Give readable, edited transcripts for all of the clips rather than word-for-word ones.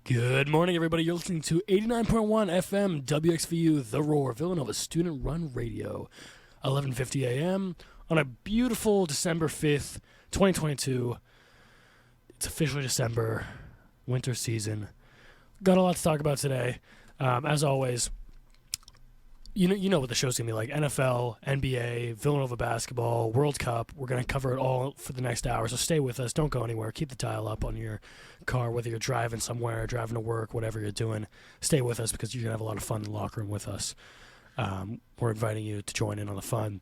Good morning, everybody. You're listening to 89.1 FM WXVU, The Roar, Villanova student-run radio. 11:50 a.m. on a beautiful December 5th, 2022. It's officially December, winter season. Got a lot to talk about today. As always, you know what the show's going to be like. NFL, NBA, Villanova basketball, World Cup. We're going to cover it all for the next hour, so stay with us. Don't go anywhere. Keep the dial up on your car, whether you're driving somewhere, driving to work, whatever you're doing. Stay with us because you're going to have a lot of fun in the locker room with us. We're inviting you to join in on the fun.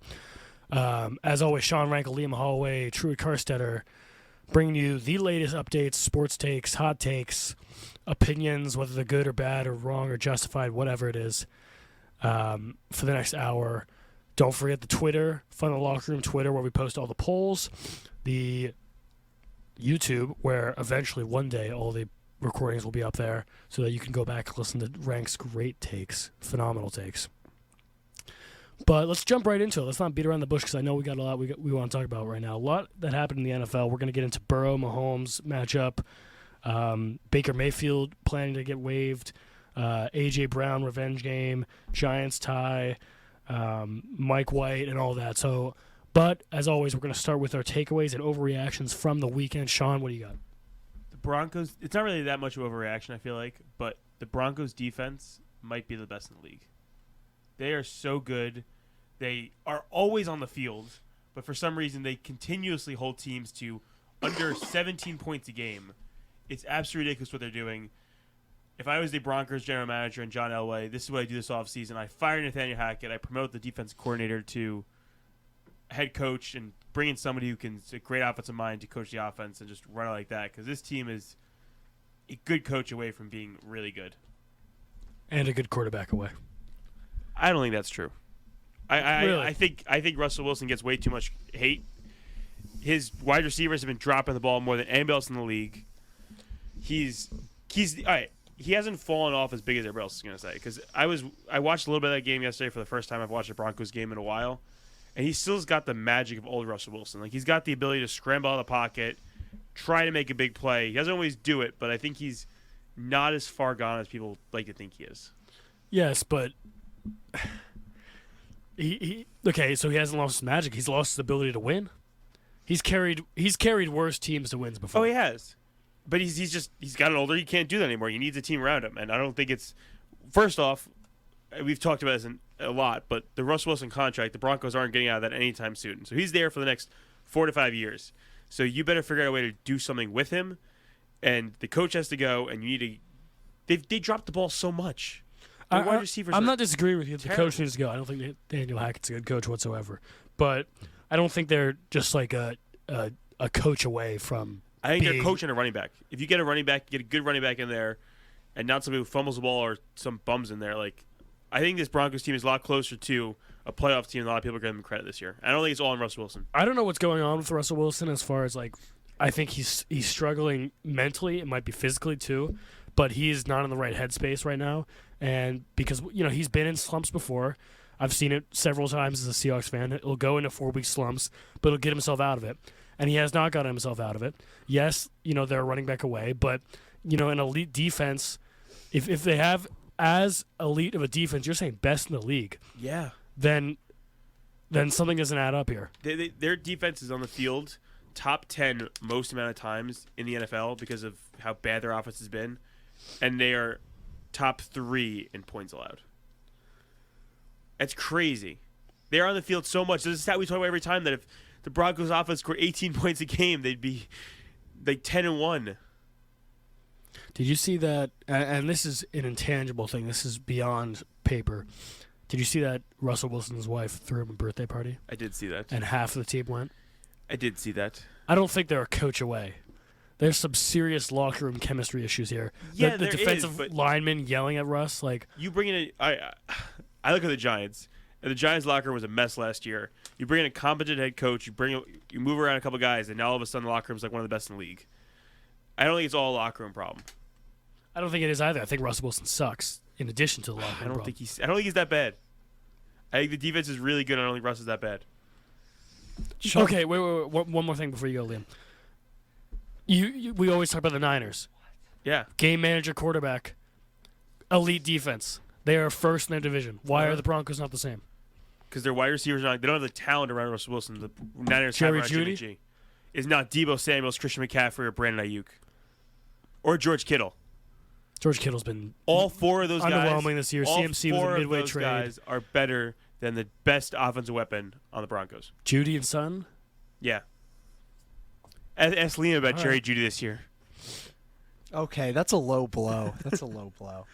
As always, Sean Rankel, Liam Holloway, Truett Karstetter, bringing you the latest updates, sports takes, hot takes, opinions, whether they're good or bad or wrong or justified, whatever it is. For the next hour. Don't forget the Twitter, Fun in the Locker Room Twitter, where we post all the polls, the YouTube, where eventually one day all the recordings will be up there so that you can go back and listen to Rank's great takes, phenomenal takes. But let's jump right into it. Let's not beat around the bush because I know we got a lot we want to talk about right now. A lot that happened in the NFL. We're going to get into Burrow, Mahomes matchup, Baker Mayfield planning to get waived, A.J. Brown revenge game, Giants tie, Mike White, and all that. But as always, we're going to start with our takeaways and overreactions from the weekend. Sean, what do you got? The Broncos, it's not really that much of overreaction, I feel like, but the Broncos defense might be the best in the league. They are so good. They are always on the field, but for some reason they continuously hold teams to under 17 points a game. It's absolutely ridiculous what they're doing. If I was the Broncos general manager and John Elway, this is what I do this offseason. I fire Nathaniel Hackett. I promote the defensive coordinator to head coach and bring in somebody who can a great offensive mind to coach the offense and just run it like that because this team is a good coach away from being really good. And a good quarterback away. I don't think that's true. Really? I think Russell Wilson gets way too much hate. His wide receivers have been dropping the ball more than anybody else in the league. He's all right. He hasn't fallen off as big as everybody else is going to say. Because I watched a little bit of that game yesterday for the first time I've watched a Broncos game in a while, and he still's got the magic of old Russell Wilson. Like he's got the ability to scramble out of the pocket, try to make a big play. He doesn't always do it, but I think he's not as far gone as people like to think he is. Yes, but he okay. So he hasn't lost his magic. He's lost his ability to win. He's carried worse teams to wins before. Oh, he has. But he's gotten older. He can't do that anymore. He needs a team around him, and I don't think it's. First off, we've talked about this a lot, but the Russell Wilson contract, the Broncos aren't getting out of that anytime soon. So he's there for the next 4 to 5 years. So you better figure out a way to do something with him, and the coach has to go, and you need to. They dropped the ball so much. Wide receivers. I'm not disagreeing with you. The coach needs to go. I don't think Daniel Hackett's a good coach whatsoever, but I don't think they're just like a coach away from. I think they're coaching a running back. If you get a running back, get a good running back in there, and not somebody who fumbles the ball or some bums in there. Like, I think this Broncos team is a lot closer to a playoff team than a lot of people are giving them credit this year. I don't think it's all on Russell Wilson. I don't know what's going on with Russell Wilson as far as like, I think he's struggling mentally. It might be physically too, but he is not in the right headspace right now. And because he's been in slumps before. I've seen it several times as a Seahawks fan. He'll go into 4-week slumps, but he'll get himself out of it. And he has not gotten himself out of it. Yes, they're running back away, but an elite defense, if they have as elite of a defense, you're saying best in the league. Yeah. Then something doesn't add up here. Their defense is on the field top 10 most amount of times in the NFL because of how bad their offense has been, and they are top 3 in points allowed. That's crazy. They're on the field so much. This is how we talk about every time that if the Broncos offense scored 18 points a game, they'd be like 10-1. Did you see that? And this is an intangible thing. This is beyond paper. Did you see that Russell Wilson's wife threw him a birthday party? I did see that. And half of the team went? I did see that. I don't think they're a coach away. There's some serious locker room chemistry issues here. Yeah, the defensive lineman yelling at Russ, like you bring in. I look at the Giants. And the Giants' locker room was a mess last year. You bring in a competent head coach. You move around a couple guys, and now all of a sudden the locker room's like one of the best in the league. I don't think it's all a locker room problem. I don't think it is either. I think Russell Wilson sucks. In addition to the locker room I don't problem. think he's that bad. I think the defense is really good. I don't think Russ is that bad. Okay, wait. One more thing before you go, Liam. We always talk about the Niners. Yeah. Game manager, quarterback, elite defense. They are first in their division. Why are the Broncos not the same? Because their wide receivers they don't have the talent around Russell Wilson. The Niners Jerry have around Jimmy Jeudy? G. Is not Deebo Samuels, Christian McCaffrey, or Brandon Ayuk. Or George Kittle. George Kittle's been All four of those guys. underwhelming this year. All CMC was four a of midway those trade. guys are better than the best offensive weapon on the Broncos. Judy and Son? Yeah. Ask Liam about All Jerry right. Jeudy this year. Okay, that's a low blow. That's a low blow.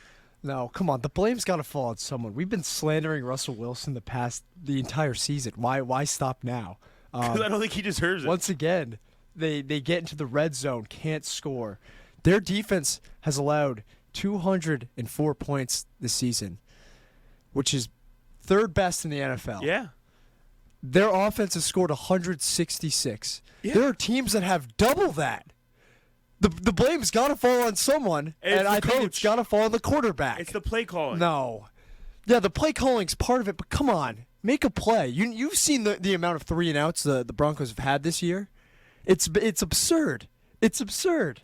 No, come on. The blame's got to fall on someone. We've been slandering Russell Wilson the entire season. Why stop now? Because I don't think he deserves it. Once again, they get into the red zone, can't score. Their defense has allowed 204 points this season, which is third best in the NFL. Yeah. Their offense has scored 166. Yeah. There are teams that have double that. The blame's got to fall on someone, It's and the I think it's coach. got to fall on the quarterback. It's the play calling. No. Yeah, the play calling's part of it, but come on. Make a play. You've seen the amount of 3 and outs the Broncos have had this year. It's absurd. It's absurd.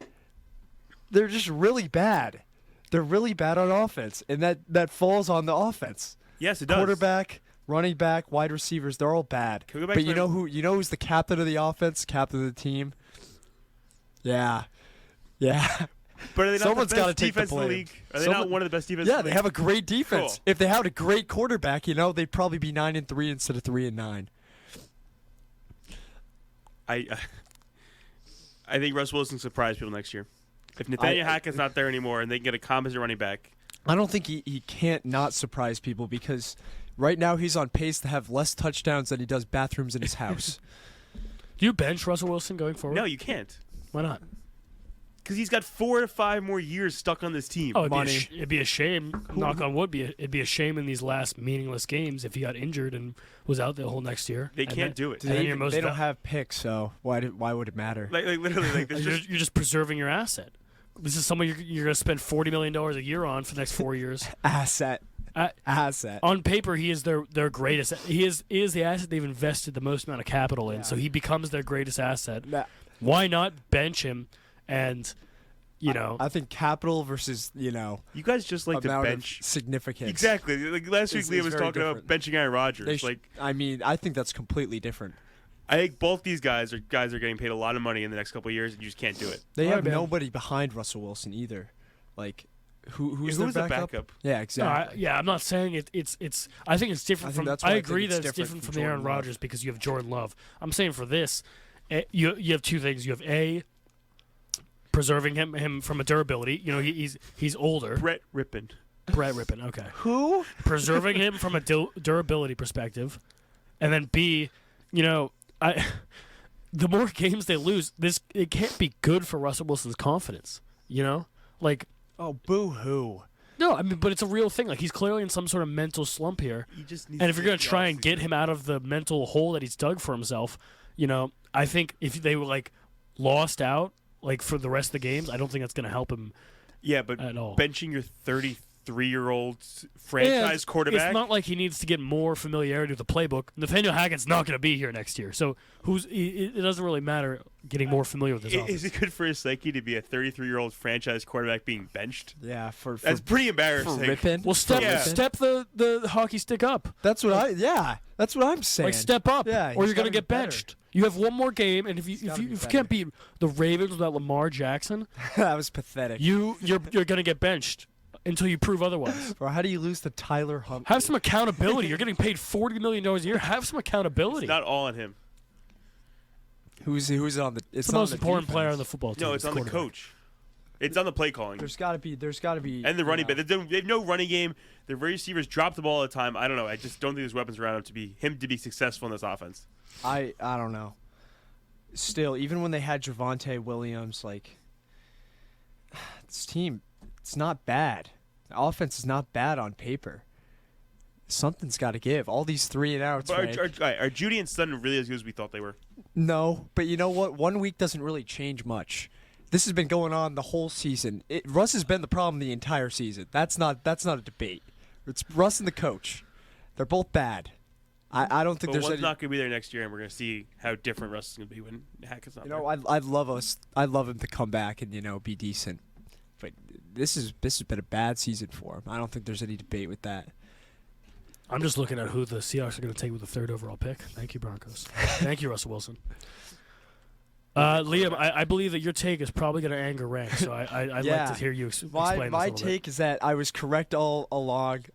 They're just really bad. They're really bad on offense, and that falls on the offense. Yes, it does. Quarterback, running back, wide receivers, they're all bad. Can we go back But to you the- know who's the captain of the offense, captain of the team? Yeah. Yeah. But are they not Someone's the gotta best take the defense in the blame. league? Are they not one of the best defenses? Yeah, in the they league? have a great defense. Cool. If they had a great quarterback, they'd probably be 9-3 instead of 3-9. I think Russ Wilson surprise people next year. If Nathaniel Hackett's not there anymore and they can get a competent running back, I don't think he can't not surprise people because right now he's on pace to have less touchdowns than he does bathrooms in his house. Do you bench Russell Wilson going forward? no, you can't. Why not? Because he's got 4 to 5 more years stuck on this team. Oh, Money. it'd be a shame. Knock on wood. It'd be a shame in these last meaningless games if he got injured and was out the whole next year. They And can't then- do it. And then your most they don't val- have picks, so why would it matter? Like literally, like there's just You're just preserving your asset. This is someone you're going to spend $40 million a year on for the next 4 years. Asset. Uh, Asset. On paper, he is their greatest. He is the asset they've invested the most amount of capital in. Yeah. So he becomes their greatest asset. Nah, Why not bench him? And I think capital versus you guys just like to amount bench. of significance. Exactly. Like last week, Is- Liam is was very talking about benching Aaron Rodgers. I think that's completely different. I think both these guys are getting paid a lot of money in the next couple of years, and you just can't do it. They All right, have man. nobody behind Russell Wilson either. Like, who's Who's their the backup? Yeah, No, exactly. I'm not saying it's. I think it's different I think from. that's why I I think agree it's that it's different different from from the Aaron Jordan Love. Rodgers because you have Jordan Love. I'm saying for this, you have two things. You have preserving him from a durability. He's older. Brett Rippon. Brett Rippon. Okay. Who? Preserving him from a durability perspective, and then B, the more games they lose, it can't be good for Russell Wilson's confidence. Like. Oh, boo-hoo. No, I mean, but it's a real thing. Like, he's clearly in some sort of mental slump here. He just needs And if to you're going get to the try and offseason. get him out of the mental hole that he's dug for himself, I think if they were, lost out, for the rest of the games, I don't think that's going to help him Yeah, but at all. benching your 33-year-old franchise And quarterback. It's not like he needs to get more familiarity with the playbook. Nathaniel Hackett's not going to be here next year. So it doesn't really matter getting more familiar with his offense. Is it good for his psyche to be a 33-year-old franchise quarterback being benched? Yeah, for That's pretty for embarrassing. Rippin. Well, step Yeah. the hockey stick up. That's what that's what I'm saying. Step up, Yeah, or he's you're going gotta to be get better. benched. You have one more game, and if you gotta be can't beat the Ravens without Lamar Jackson, That was pathetic. you're going to get benched until you prove otherwise. Bro, how do you lose to Tyler Hunt? Have some accountability. You're getting paid $40 million a year. Have some accountability. It's not all on him. Who's on the? It's the most important player on the football team. No, it's on the quarterback. coach. It's on the play calling. There's got to be. And the running back. They have no running game. The receivers drop the ball all the time. I don't know. I just don't think there's weapons around him to be successful in this offense. I don't know. Still, even when they had Javonte Williams, this team, it's not bad. The offense is not bad on paper. Something's got to give. All these 3 and outs. But right? are Judy and Sutton really as good as we thought they were? No, but you know what? 1 week doesn't really change much. This has been going on the whole season. Russ has been the problem the entire season. That's not a debate. It's Russ and the coach. They're both bad. I don't think But there's one's any. not going to be there next year, and we're going to see how different Russ is going to be when Hackett's not there. I'd love him to come back and be decent but this has been a bad season for him. I don't think there's any debate with that. I'm just looking at who the Seahawks are going to take with the 3rd overall pick. Thank you, Broncos. Thank you, Russell Wilson. Liam, I believe that your take is probably going to anger Rank, so I'd like to hear you explain this My a little take is that I was correct all along.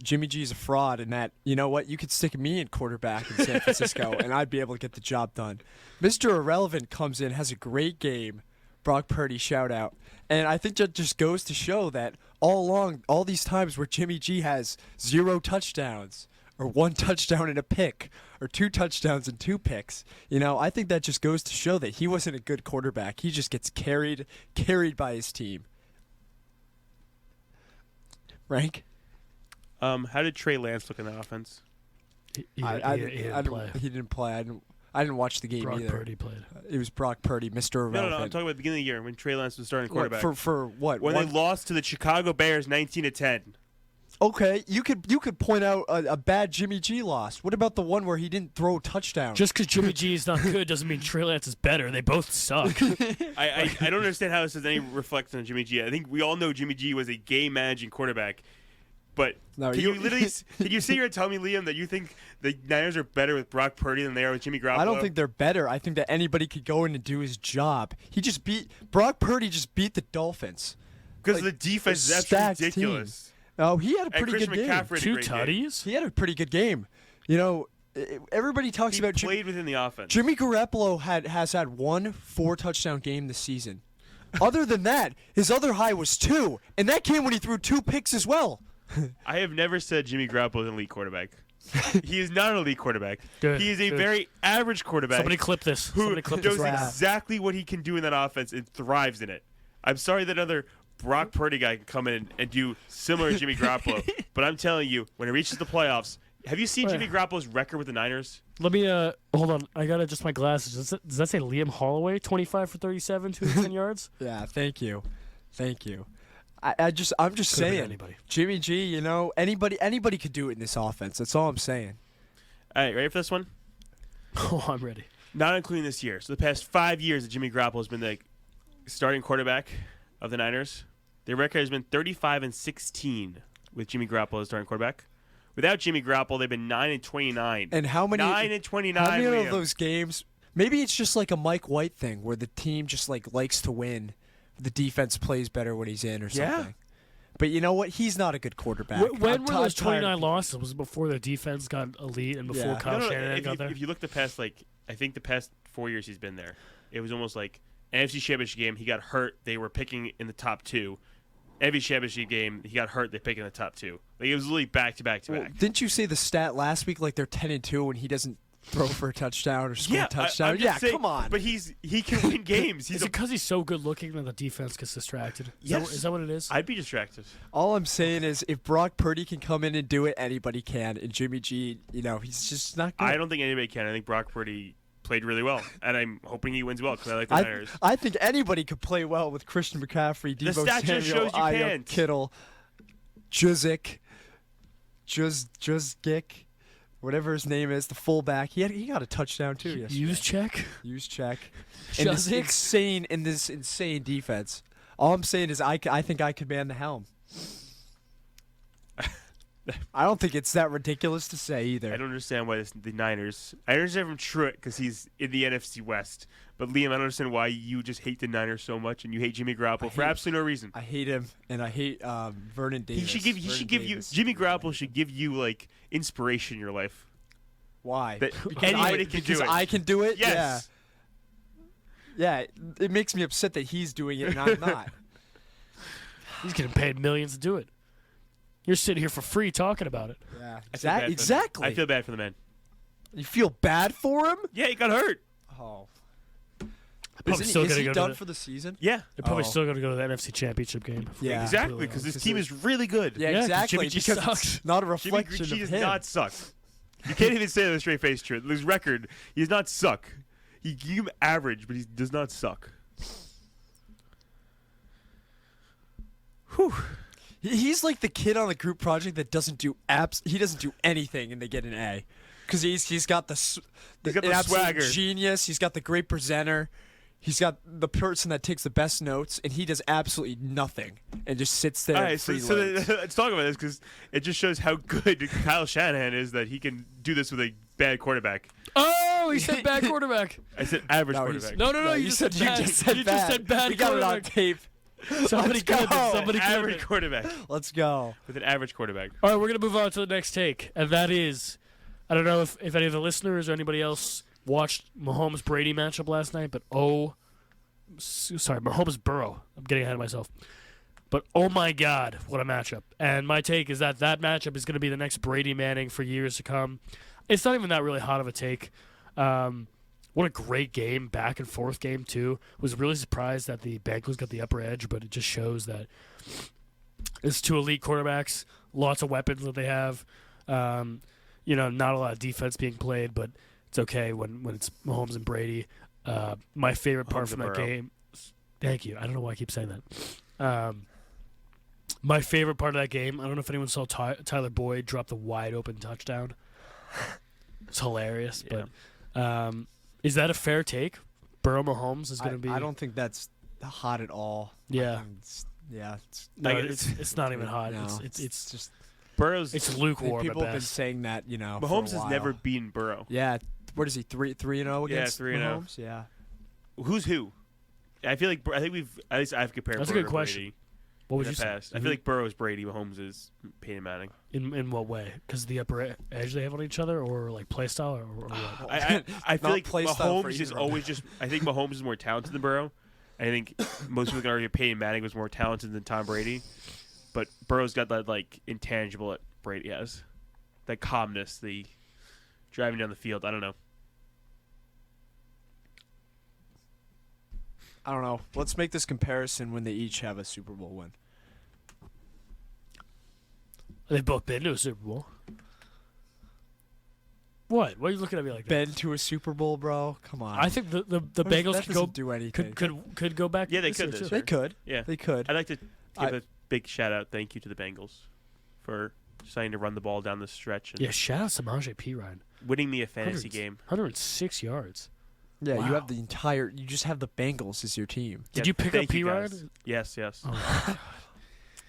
Jimmy G is a fraud, and that, you know what, you could stick me in quarterback in San Francisco, and I'd be able to get the job done. Mr. Irrelevant comes in, has a great game. Brock Purdy, shout out. And I think that just goes to show that all along, all these times where Jimmy G has 0 touchdowns, or 1 touchdown and a pick, or 2 touchdowns and 2 picks, I think that just goes to show that he wasn't a good quarterback. He just gets carried by his team. Rank? How did Trey Lance look in that offense? He didn't play. He didn't play. I didn't watch the game Brock either. Purdy played. It was Brock Purdy, Mr. Irrelevant. No, I'm talking about the beginning of the year when Trey Lance was starting quarterback. For what? When they lost to the Chicago Bears 19-10. Okay, you could point out a bad Jimmy G loss. What about the one where he didn't throw a touchdown? Just because Jimmy G is not good doesn't mean Trey Lance is better. They both suck. I don't understand how this has any reflection on Jimmy G. I think we all know Jimmy G was a game-managing quarterback. But can you sit here and tell me, Liam, that you think the Niners are better with Brock Purdy than they are with Jimmy Garoppolo? I don't think they're better. I think that anybody could go in and do his job. Brock Purdy just beat the Dolphins. Because the defense is absolutely ridiculous. Oh, he had a pretty good game. 2 tutties? He had a pretty good game. Everybody talks about He played within the offense. Jimmy Garoppolo has had 1 4-touchdown game this season. Other than that, his other high was 2, and that came when he threw 2 picks as well. I have never said Jimmy Garoppolo is an elite quarterback. He is not an elite quarterback. Good, he is a very average quarterback. Somebody clip this. Who knows exactly what he can do in that offense and thrives in it. I'm sorry that another Brock Purdy guy can come in and do similar to Jimmy Garoppolo, but I'm telling you, when it reaches the playoffs, have you seen Jimmy Garoppolo's record with the Niners? Let me hold on. I gotta adjust my glasses. Does that say Liam Holloway, 25 for 37, 210 yards? Yeah, thank you. I'm just saying, anybody. Jimmy G, anybody could do it in this offense. That's all I'm saying. All right, ready for this one? Oh, I'm ready. Not including this year. So the past 5 years that Jimmy Garoppolo has been the starting quarterback of the Niners, their record has been 35-16 with Jimmy Garoppolo as starting quarterback. Without Jimmy Garoppolo, they've been 9-29. And how many? 9-29. How many of those games? Maybe it's just like a Mike White thing, where the team just likes to win. The defense plays better when he's in, or something. Yeah. But you know what? He's not a good quarterback. When were those 29 losses? Was it before the defense got elite and before Kyle Shanahan got there? If you look the past, I think the past 4 years he's been there, it was almost like NFC Championship game. He got hurt. They were picking in the top 2. Every championship game, he got hurt. They pick in the top 2. It was literally back to back to back. Didn't you say the stat last week? Like they're 10-2 and he doesn't throw for a touchdown or score a touchdown. Saying, come on. But he can win games. Is it because he's so good looking that the defense gets distracted? Is that what it is? I'd be distracted. All I'm saying is if Brock Purdy can come in and do it, anybody can. And Jimmy G, he's just not good. I don't think anybody can. I think Brock Purdy played really well, and I'm hoping he wins well because I like the Niners. I think anybody could play well with Christian McCaffrey, Deebo stat Samuel, just shows you Ayuk, can't. Kittle, Juzik, Juzgic, whatever his name is, the fullback. He got a touchdown too yesterday. Use check. And this insane defense. All I'm saying is I think I could man the helm. I don't think it's that ridiculous to say either. I don't understand why the Niners. I understand from Truitt because he's in the NFC West. But Liam, I don't understand why you just hate the Niners so much and you hate Jimmy Garoppolo for absolutely no reason. I hate him and I hate Vernon Davis. He should give you Jimmy Garoppolo should give you inspiration in your life. Why? That anybody can do it. I can do it. Yes. Yeah. It makes me upset that he's doing it and I'm not. He's getting paid millions to do it. You're sitting here for free talking about it. Yeah, exactly. I feel bad for the man. You feel bad for him? Yeah, he got hurt. Oh. Is he done for the season? Yeah. They're probably still going to go to the NFC Championship game. Yeah. Exactly, because this team is really good. Yeah, exactly. Jimmy G sucks. It's not a reflection Jimmy G of does him. not suck. You can't even say that with a straight face. His record, he does not suck. He give him average, but he does not suck. Whew. He's like the kid on the group project that doesn't do he doesn't do anything and they get an A, because he's got the swagger. genius. He's got the great presenter. He's got the person that takes the best notes, and he does absolutely nothing and just sits there. All and right, so freeloads. let's talk about this because it just shows how good Kyle Shanahan is that he can do this with a bad quarterback. Oh, he said bad quarterback. I said average No, he's- quarterback. No, you just said bad. You just said bad. We got it on quarterback. tape. Somebody Let's clip go. it. Somebody clip average it. quarterback Let's go. with an average quarterback. All right, we're going to move on to the next take, and that is, I don't know if any of the listeners or anybody else watched Mahomes-Brady matchup last night, but Mahomes-Burrow. I'm getting ahead of myself. But oh my God, what a matchup. And my take is that matchup is going to be the next Brady Manning for years to come. It's not even that really hot of a take. What a great game, back and forth game too. Was really surprised that the Bengals got the upper edge, but it just shows that it's two elite quarterbacks, lots of weapons that they have. Not a lot of defense being played, but it's okay when it's Mahomes and Brady. My favorite part Mahomes from and that Burrow. game. Thank you. I don't know why I keep saying that. My favorite part of that game. I don't know if anyone saw Tyler Boyd drop the wide open touchdown. It's hilarious, Yeah. but. Is that a fair take? Burrow Mahomes is going to be. I don't think that's hot at all. Yeah. I think it's No, Like, it's not even hot. No, It's just Burrow's it's lukewarm people at have been best. saying that, for Mahomes a has while. never beaten Burrow. Yeah, what is he 3-0 Yeah, against 3-0. Mahomes? Yeah. Who's who? I think at least I've compared. That's a Burrow good to question. Brady What would in you the say? past. I feel like Burrow is Brady, Mahomes is Peyton Manning. In what way? Because the upper edge they have on each other, or like play style, or what? I feel Not like play style for Mahomes is either of always just. I think Mahomes is more talented than Burrow. I think most people can argue Peyton Manning was more talented than Tom Brady, but Burrow's got that like intangible that Brady has, that calmness, the driving down the field. I don't know. I don't know. Let's make this comparison when they each have a Super Bowl win. They've both been to a Super Bowl. What? Why are you looking at me like that? Been to a Super Bowl, bro? Come on. I think the That Bengals doesn't could go do anything. could go back. Yeah, they this could year, this too. year. They could. Yeah, They could. I'd like to give I- a big shout out, thank you to the Bengals for deciding to run the ball down the stretch and Yeah, shout out Samaje Perine. winning me a fantasy 100 game. 106 yards. Yeah, Wow. you have the entire. You just have the Bengals as your team. Did Yeah, you pick up thank you, Perine? guys. Yes. Oh,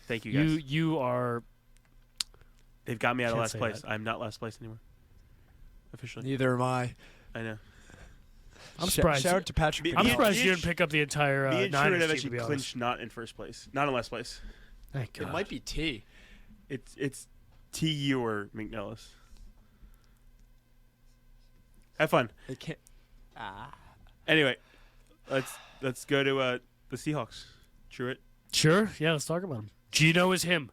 Thank you, guys. you are. They've got me out of Can't last say place. that. I'm not last place anymore. Officially. Neither am I. I know. I'm surprised. Shout out to Patrick. Me- I'm me- Pinell. surprised me you and didn't pick up the entire Me and Truett Niners have team, to actually be honest. clinched not in first place. Not in last place. Thank God. It might be T. It's TU or McNellis. Have fun. It can't. Ah. Anyway, let's go to the Seahawks. Truett. Sure. Yeah, let's talk about him. Gino is him.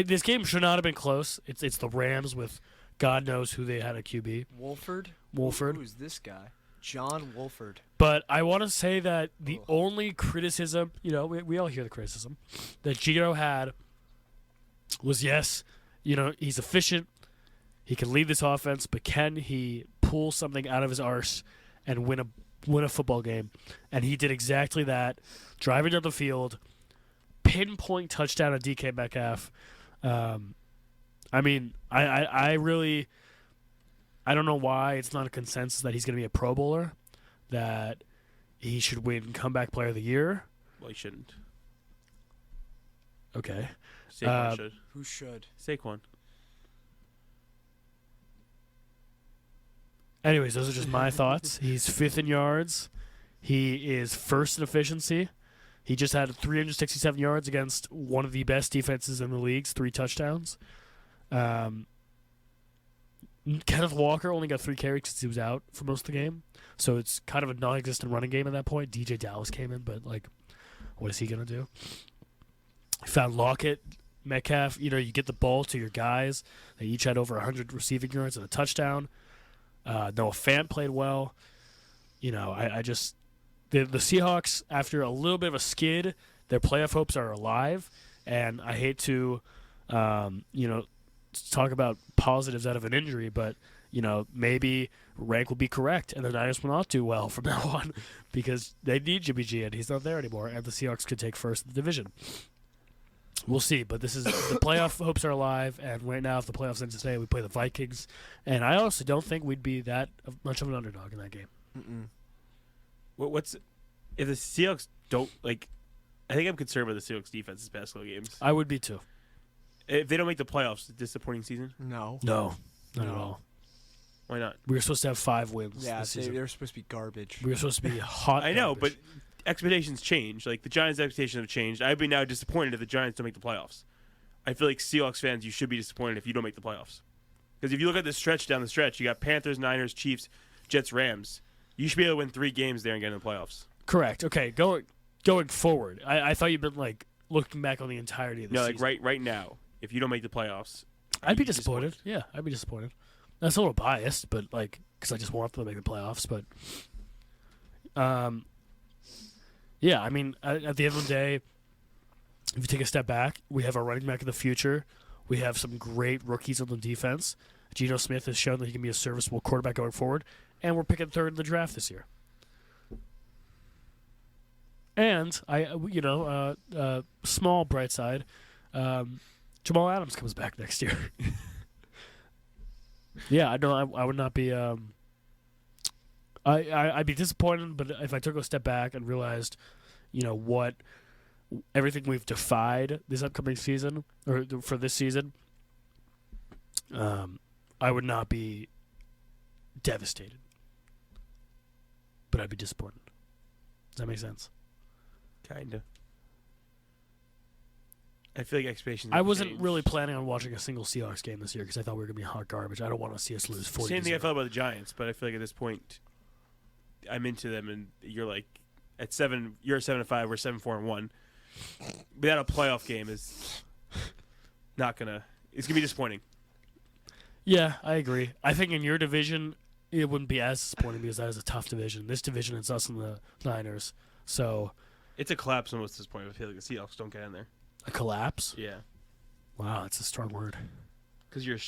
This game should not have been close. It's the Rams with God knows who they had at QB. Wolford. Wolford. Who's this guy? John Wolford. But I want to say that the Ugh. only criticism, we all hear the criticism, that Gino had was, yes, he's efficient. He can lead this offense, but can he pull something out of his arse and win a football game? And he did exactly that, driving down the field, pinpoint touchdown on DK Metcalf. I mean, I really, I don't know why it's not a consensus that he's going to be a Pro Bowler, that he should win Comeback Player of the Year. Well, he shouldn't. Okay. Saquon should. Who should? Saquon. Anyways, those are just my thoughts. He's fifth in yards. He is first in efficiency. He just had 367 yards against one of the best defenses in the leagues, 3 touchdowns. Kenneth Walker only got 3 carries because he was out for most of the game. So it's kind of a non-existent running game at that point. DJ Dallas came in, but, what is he going to do? He found Lockett, Metcalf. You get the ball to your guys. They each had over 100 receiving yards and a touchdown. Noah Fant played well. I just... The Seahawks, after a little bit of a skid, their playoff hopes are alive. And I hate to, talk about positives out of an injury, but, maybe rank will be correct, and the Niners will not do well from now on because they need Jimmy G, and he's not there anymore, and the Seahawks could take first in the division. We'll see, but the playoff hopes are alive, and right now, if the playoffs end today, we play the Vikings, and I also don't think we'd be that much of an underdog in that game. Mm-mm. What's if the Seahawks don't like, I think I'm concerned about the Seahawks defense this past couple games. I would be too. If they don't make the playoffs, it's a disappointing season. No. No, not at all. Why not? We were supposed to have 5 wins Yeah, this season. they're supposed to be garbage. We were supposed to be hot. I know, garbage. but expectations change. Like the Giants' expectations have changed. I'd be now disappointed if the Giants don't make the playoffs. I feel like Seahawks fans, you should be disappointed if you don't make the playoffs. Because if you look at the stretch down the stretch, you got Panthers, Niners, Chiefs, Jets, Rams. You should be able to win 3 games there and get in the playoffs. Correct. Okay, going forward, I thought you'd been like looking back on the entirety of the season. No, like right now, if you don't make the playoffs, I'd be disappointed. Yeah, I'd be disappointed. That's a little biased, but like, because I just want them to make the playoffs. But, yeah, I mean, at the end of the day, if you take a step back, we have our running back of the future. We have some great rookies on the defense. Geno Smith has shown that he can be a serviceable quarterback going forward, and we're picking 3rd in the draft this year. And small bright side, Jamal Adams comes back next year. Yeah, I know. I would not be. I'd be disappointed, but if I took a step back and realized, what everything we've defied this upcoming season or for this season, I would not be devastated, but I'd be disappointed. Does that make sense? Kinda. I feel like expectations. I wasn't changed. really planning on watching a single Seahawks game this year because I thought we were going to be hot garbage. I don't want to see us lose 40. Same thing I felt about the Giants, but I feel like at this point, I'm into them, and you're like at 7. You're 7-5. We're 7-4-1. Without a playoff game is not gonna. It's gonna be disappointing. Yeah, I agree. I think in your division, it wouldn't be as disappointing because that is a tough division. This division, it's us and the Niners. So It's a collapse almost at this point. I feel like the Seahawks don't get in there. a collapse. Yeah, Wow, that's a strong word. because your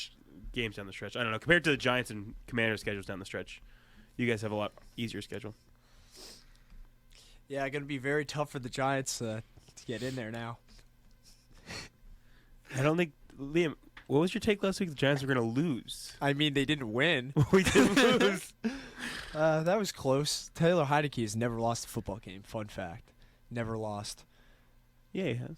games down the stretch. I don't know. Compared to the Giants and Commanders' schedules down the stretch, you guys have a lot easier schedule. Yeah, going to be very tough for the Giants to get in there now. I don't think Liam. What was your take last week? The Giants were going to lose. I mean, they didn't win. We didn't lose. That was close. Taylor Heineke has never lost a football game. Fun fact. Never lost. Yeah, he has.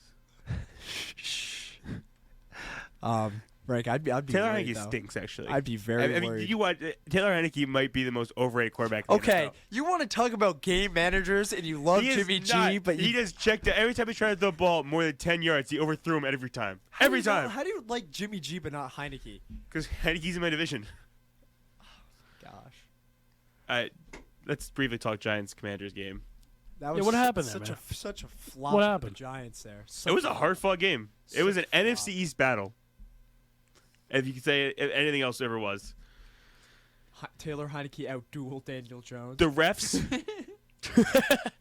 Frank, I'd be Taylor worried, Heineke though. stinks, actually. I'd be very I mean, worried. you want Taylor Heineke might be the most overrated quarterback. In the Okay, NFL. you want to talk about game managers and you love He is Jimmy G, not. but he you, just checked it every time he tried to throw the ball more than 10 yards. He overthrew him every time. how Every do you- time. How do you like Jimmy G but not Heineke? Because Heineke's in my division. Gosh, Let's briefly talk Giants Commanders game. that Yeah, what happened there, such man? such a flop. What for happened? The Giants there. It was a hard fought game. It was an Such a NFC flop. East battle. If you could say if anything else ever was. Taylor Heineke outdueled Daniel Jones. The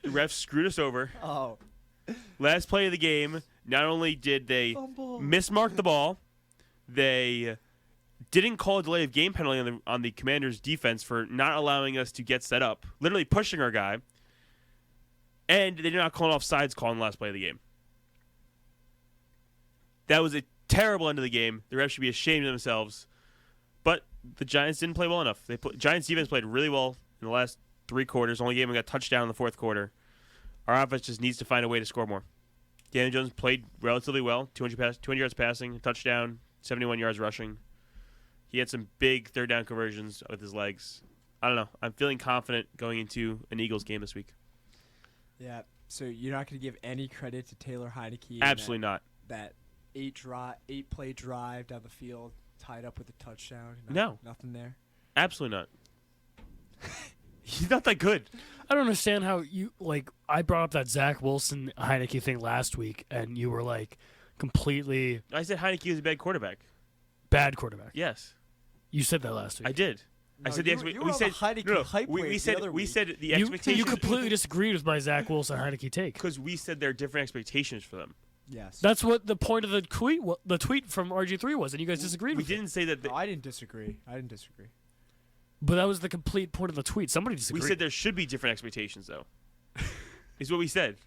refs screwed us over. Oh, Last play of the game, not only did they fumble. mismark the ball, they didn't call a delay of game penalty on the Commanders' defense for not allowing us to get set up, literally pushing our guy, and they did not call an offsides call on the last play of the game. That was a terrible end of the game. The refs should be ashamed of themselves, but the Giants didn't play well enough. Giants' defense played really well in the last 3 quarters. Only game we got a touchdown in the 4th quarter. Our offense just needs to find a way to score more. Daniel Jones played relatively well. 200 yards passing, a touchdown, 71 yards rushing. He had some big third down conversions with his legs. I don't know. I'm feeling confident going into an Eagles game this week. Yeah. So you're not going to give any credit to Taylor Heineke? in Absolutely not. That 8-play drive down the field, tied up with a touchdown. No. Nothing there. Absolutely not. He's not that good. I don't understand how you I brought up that Zach Wilson Heineke thing last week, and you were like completely I said Heineke was a bad quarterback. bad quarterback. Yes, you said that last week. I did. I No, said you the were- you expectation. were We on said the Heineke no, no. hype We wave the said other we week. said the You expectation. completely disagreed with my Zach Wilson Heineke take. because we said there are different expectations for them. Yes. That's what the point of the tweet from RG3 was, and you guys disagreed We with it. didn't say that. No, I didn't disagree. But that was the complete point of the tweet. Somebody We disagreed. said there should be different expectations, though. Is what we said.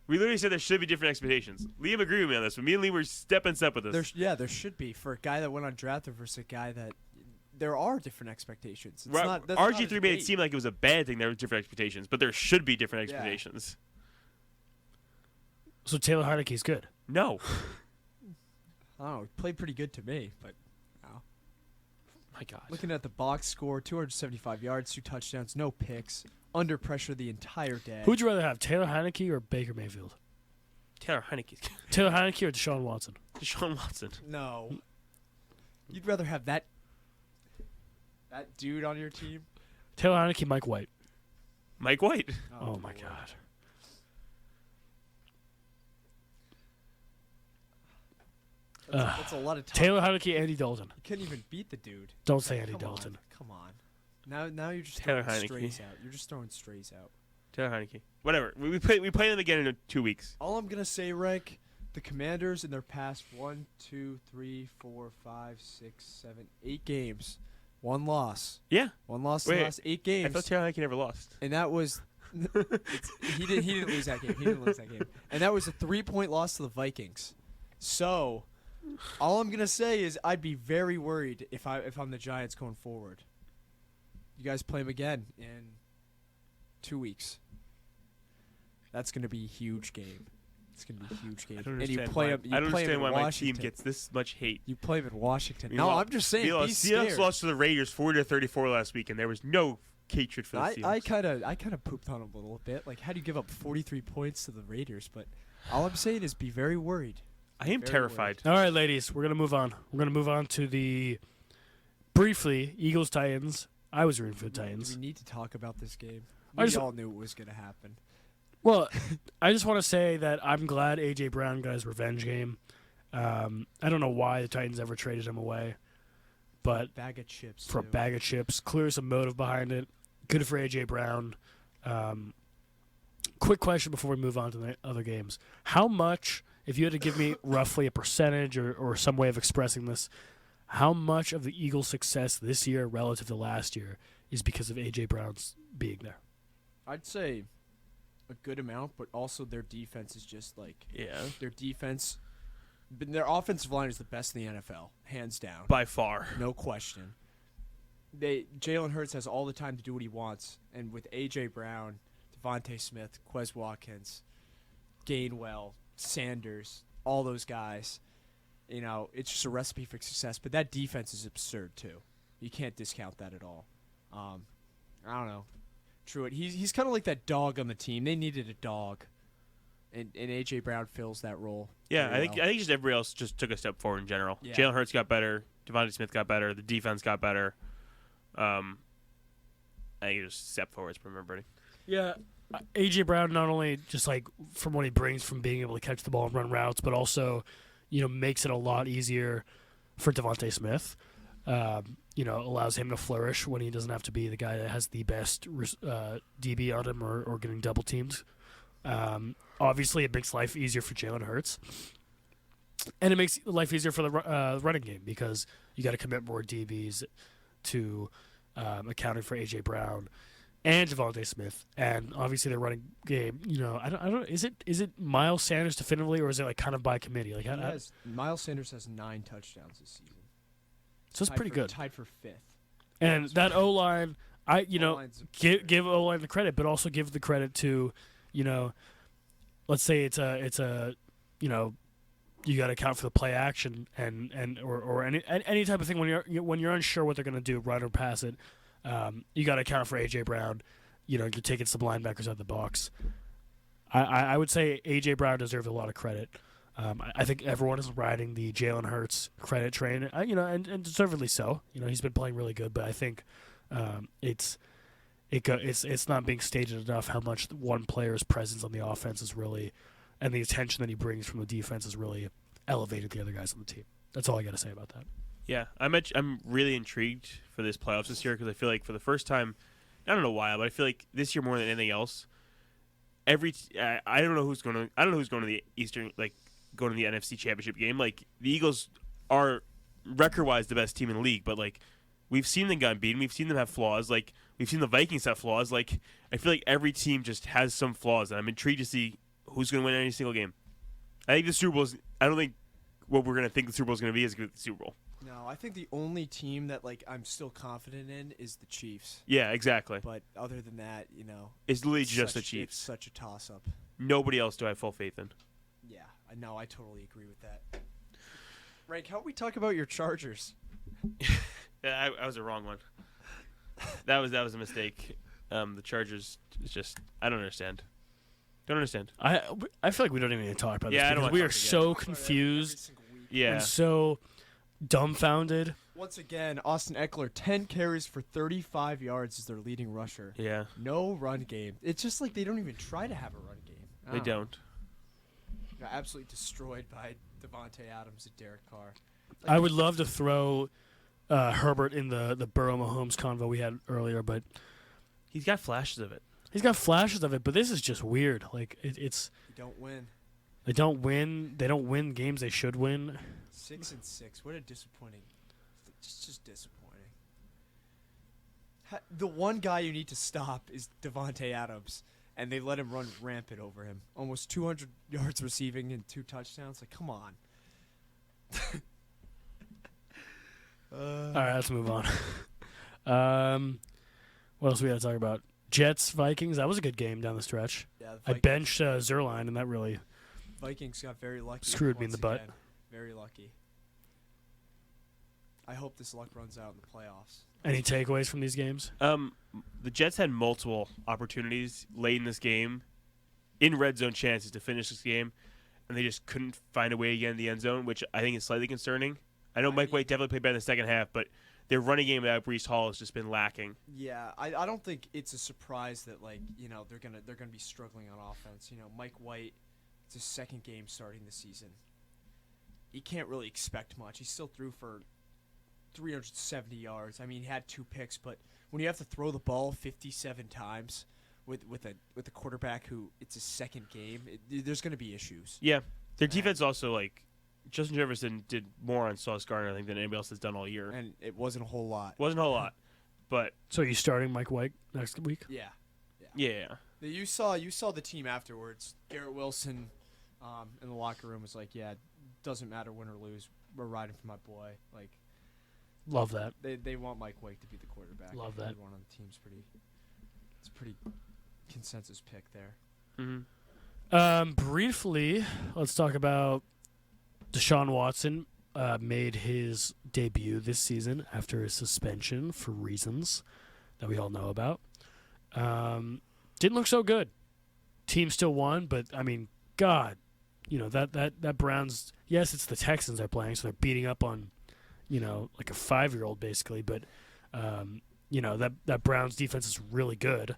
We literally said there should be different expectations. Liam agreed with me on this, but me and Liam were step and step with this. There should be for a guy that went undrafted versus a guy that there are different expectations. It's Right, not, that's not a RG3 made it debate. seem like it was a bad thing. There were different expectations, but there should be different Yeah. expectations. So Taylor Heineke's good. No. I don't know. He played pretty good to me, but My God. looking at the box score, 275 yards, 2 touchdowns, no picks, under pressure the entire day. Who'd you rather have, Taylor Heineke or Baker Mayfield? Taylor Heineke's Taylor Heineke or Deshaun Watson? Deshaun Watson. No. You'd rather have that dude on your team? Taylor Heineke, Mike White. Mike White. Oh my Lord. God. That's a lot of time. Taylor Heineke, Andy Dalton. You couldn't even beat the dude. Don't say Andy Come Dalton. On, come on. Now you're just Taylor throwing Heineke. strays out. You're just throwing strays out. Taylor Heineke. Whatever. We play them again in 2 weeks. All I'm gonna say, Rank, the Commanders in their past 1, 2, 3, 4, 5, 6, 7, 8 games, 1 loss. Yeah. 1 loss in Wait, the last 8 games. I thought Taylor Heineke never lost. And that was he didn't lose that game. He didn't lose that game. And that was a 3-point loss to the Vikings. So, all I'm gonna say is I'd be very worried if I'm the Giants going forward. You guys play them again in 2 weeks. That's gonna be a huge game. It's gonna be a huge game. I don't And you understand play why, them. I don't play 'em understand in why my team Washington. gets this much hate. You play them in Washington. We No, lost- I'm just saying. Be Seahawks scared. lost to the Raiders 40-34 last week, and there was no hatred for the I Seahawks. I kind of pooped on them a little bit. Like, how do you give up 43 points to the Raiders? But all I'm saying is be very worried. I am very terrified. All right, ladies, we're gonna move on. We're gonna move on to the briefly Eagles Titans. I was rooting for the Do Titans. we need to talk about this game? I We just- all knew it was going to happen. Well, I just want to say that I'm glad AJ Brown got his revenge game. I don't know why the Titans ever traded him away, but Bag of chips. for a too. bag of chips, clear some motive behind it. Good for AJ Brown. Quick question before we move on to the other games: how much, if you had to give me roughly a percentage or some way of expressing this, how much of the Eagles' success this year relative to last year is because of AJ Brown's being there? I'd say a good amount, but also their defense is just like Yeah. their defense. But their offensive line is the best in the NFL, hands down, By far. no question. Jalen Hurts has all the time to do what he wants, and with AJ Brown, Devontae Smith, Quez Watkins, Gainwell, Sanders, all those guys, it's just a recipe for success. But that defense is absurd too. You can't discount that at all. I don't know. Truitt, he's kind of like that dog on the team. They needed a dog, and AJ Brown fills that role. Yeah, very I well. think just everybody else just took a step forward in general. Yeah. Jalen Hurts got better. Devontae Smith got better. The defense got better. I think just step forwards from everybody. Yeah, AJ Brown not only just like from what he brings from being able to catch the ball and run routes, but also, makes it a lot easier for Devontae Smith. Allows him to flourish when he doesn't have to be the guy that has the best DB on him or getting double teamed. Obviously, it makes life easier for Jalen Hurts, and it makes life easier for the running game because you got to commit more DBs to accounting for AJ Brown and Devontae Smith, and obviously their running game. I don't. Is it Miles Sanders definitively, or is it like kind of by committee? Like, Miles Sanders has 9 touchdowns this season. so it's pretty good. Tied for 5th. And that O line, O-line's give O line the credit, but also give the credit to, let's say it's a you got to account for the play action or any type of thing when you're unsure what they're going to do, run or pass it. You got to account for AJ Brown. You're taking some linebackers out of the box. I would say AJ Brown deserves a lot of credit. I think everyone is riding the Jalen Hurts credit train, and deservedly so. He's been playing really good, but I think it's not being stated enough how much one player's presence on the offense is really, and the attention that he brings from the defense is really elevated the other guys on the team. That's all I got to say about that. Yeah, I'm really intrigued for this playoffs this year because I feel like for the first time, I don't know why, but I feel like this year more than anything else, I don't know who's going to the Eastern, like going to the NFC Championship game. Like the Eagles are record-wise the best team in the league, but like we've seen them get beaten, we've seen them have flaws. Like we've seen the Vikings have flaws. Like I feel like every team just has some flaws, and I'm intrigued to see who's going to win any single game. I think the Super Bowl. I don't think what we're gonna think the Super Bowl is gonna be is gonna be the Super Bowl. No, I think the only team that like I'm still confident in is the Chiefs. Yeah, exactly. But other than that, It's literally just the it's Chiefs. such a toss-up. Nobody else do I have full faith in. Yeah, no, I totally agree with that. Rank, how about we talk about your Chargers? Yeah, I was the wrong one. That was a mistake. The Chargers is just I don't understand. Don't understand. I feel like we don't even need to talk about Yeah, I this don't because wanna we are talk again. so confused Yeah. and so dumbfounded. Once again, Austin Eckler, 10 carries for 35 yards as their leading rusher. Yeah. No run game. It's just like they don't even try to have a run game. They don't. Got absolutely destroyed by Devontae Adams and Derek Carr. I would love to throw Herbert in the Burrow Mahomes convo we had earlier, but He's got flashes of it. he's got flashes of it. But this is just weird. Like it's You don't win. they don't win. They don't win games they should win. 6-6. What a disappointing. Just disappointing. The one guy you need to stop is Devontae Adams, and they let him run rampant over him. Almost 200 yards receiving and 2 touchdowns. Like, come on. All right, let's move on. What else we got to talk about? Jets Vikings. That was a good game down the stretch. Yeah, I benched Zerline, and that really Vikings got very lucky. Screwed me in once the butt. again. Very lucky. I hope this luck runs out in the playoffs. Any takeaways from these games? The Jets had multiple opportunities late in this game, in red zone chances to finish this game, and they just couldn't find a way to get in the end zone, which I think is slightly concerning. I know Mike White definitely played better in the second half, but their running game without Breece Hall has just been lacking. Yeah, I don't think it's a surprise that they're gonna be struggling on offense. Mike White, it's his second game starting the season. He can't really expect much. He still threw for 370 yards. I mean, he had 2 picks, but when you have to throw the ball 57 times with a quarterback who it's his second game, there's going to be issues. Yeah, their defense also Justin Jefferson did more on Sauce Gardner, I think, than anybody else has done all year. And it wasn't a whole lot. Wasn't a whole lot, but So are you starting Mike White next week? Yeah. yeah. You saw the team afterwards. Garrett Wilson in the locker room was like, "Yeah, it doesn't matter win or lose. We're riding for my boy." Like, Love that. they want Mike White to be the quarterback. Love that. Everyone on the team's it's a pretty consensus pick there. Mm-hmm. Briefly, let's talk about Deshaun Watson. Made his debut this season after his suspension for reasons that we all know about. Didn't look so good. Team still won, but I mean, God, that Browns. Yes, it's the Texans they're playing, so they're beating up on, like a 5-year-old basically. But that Browns defense is really good.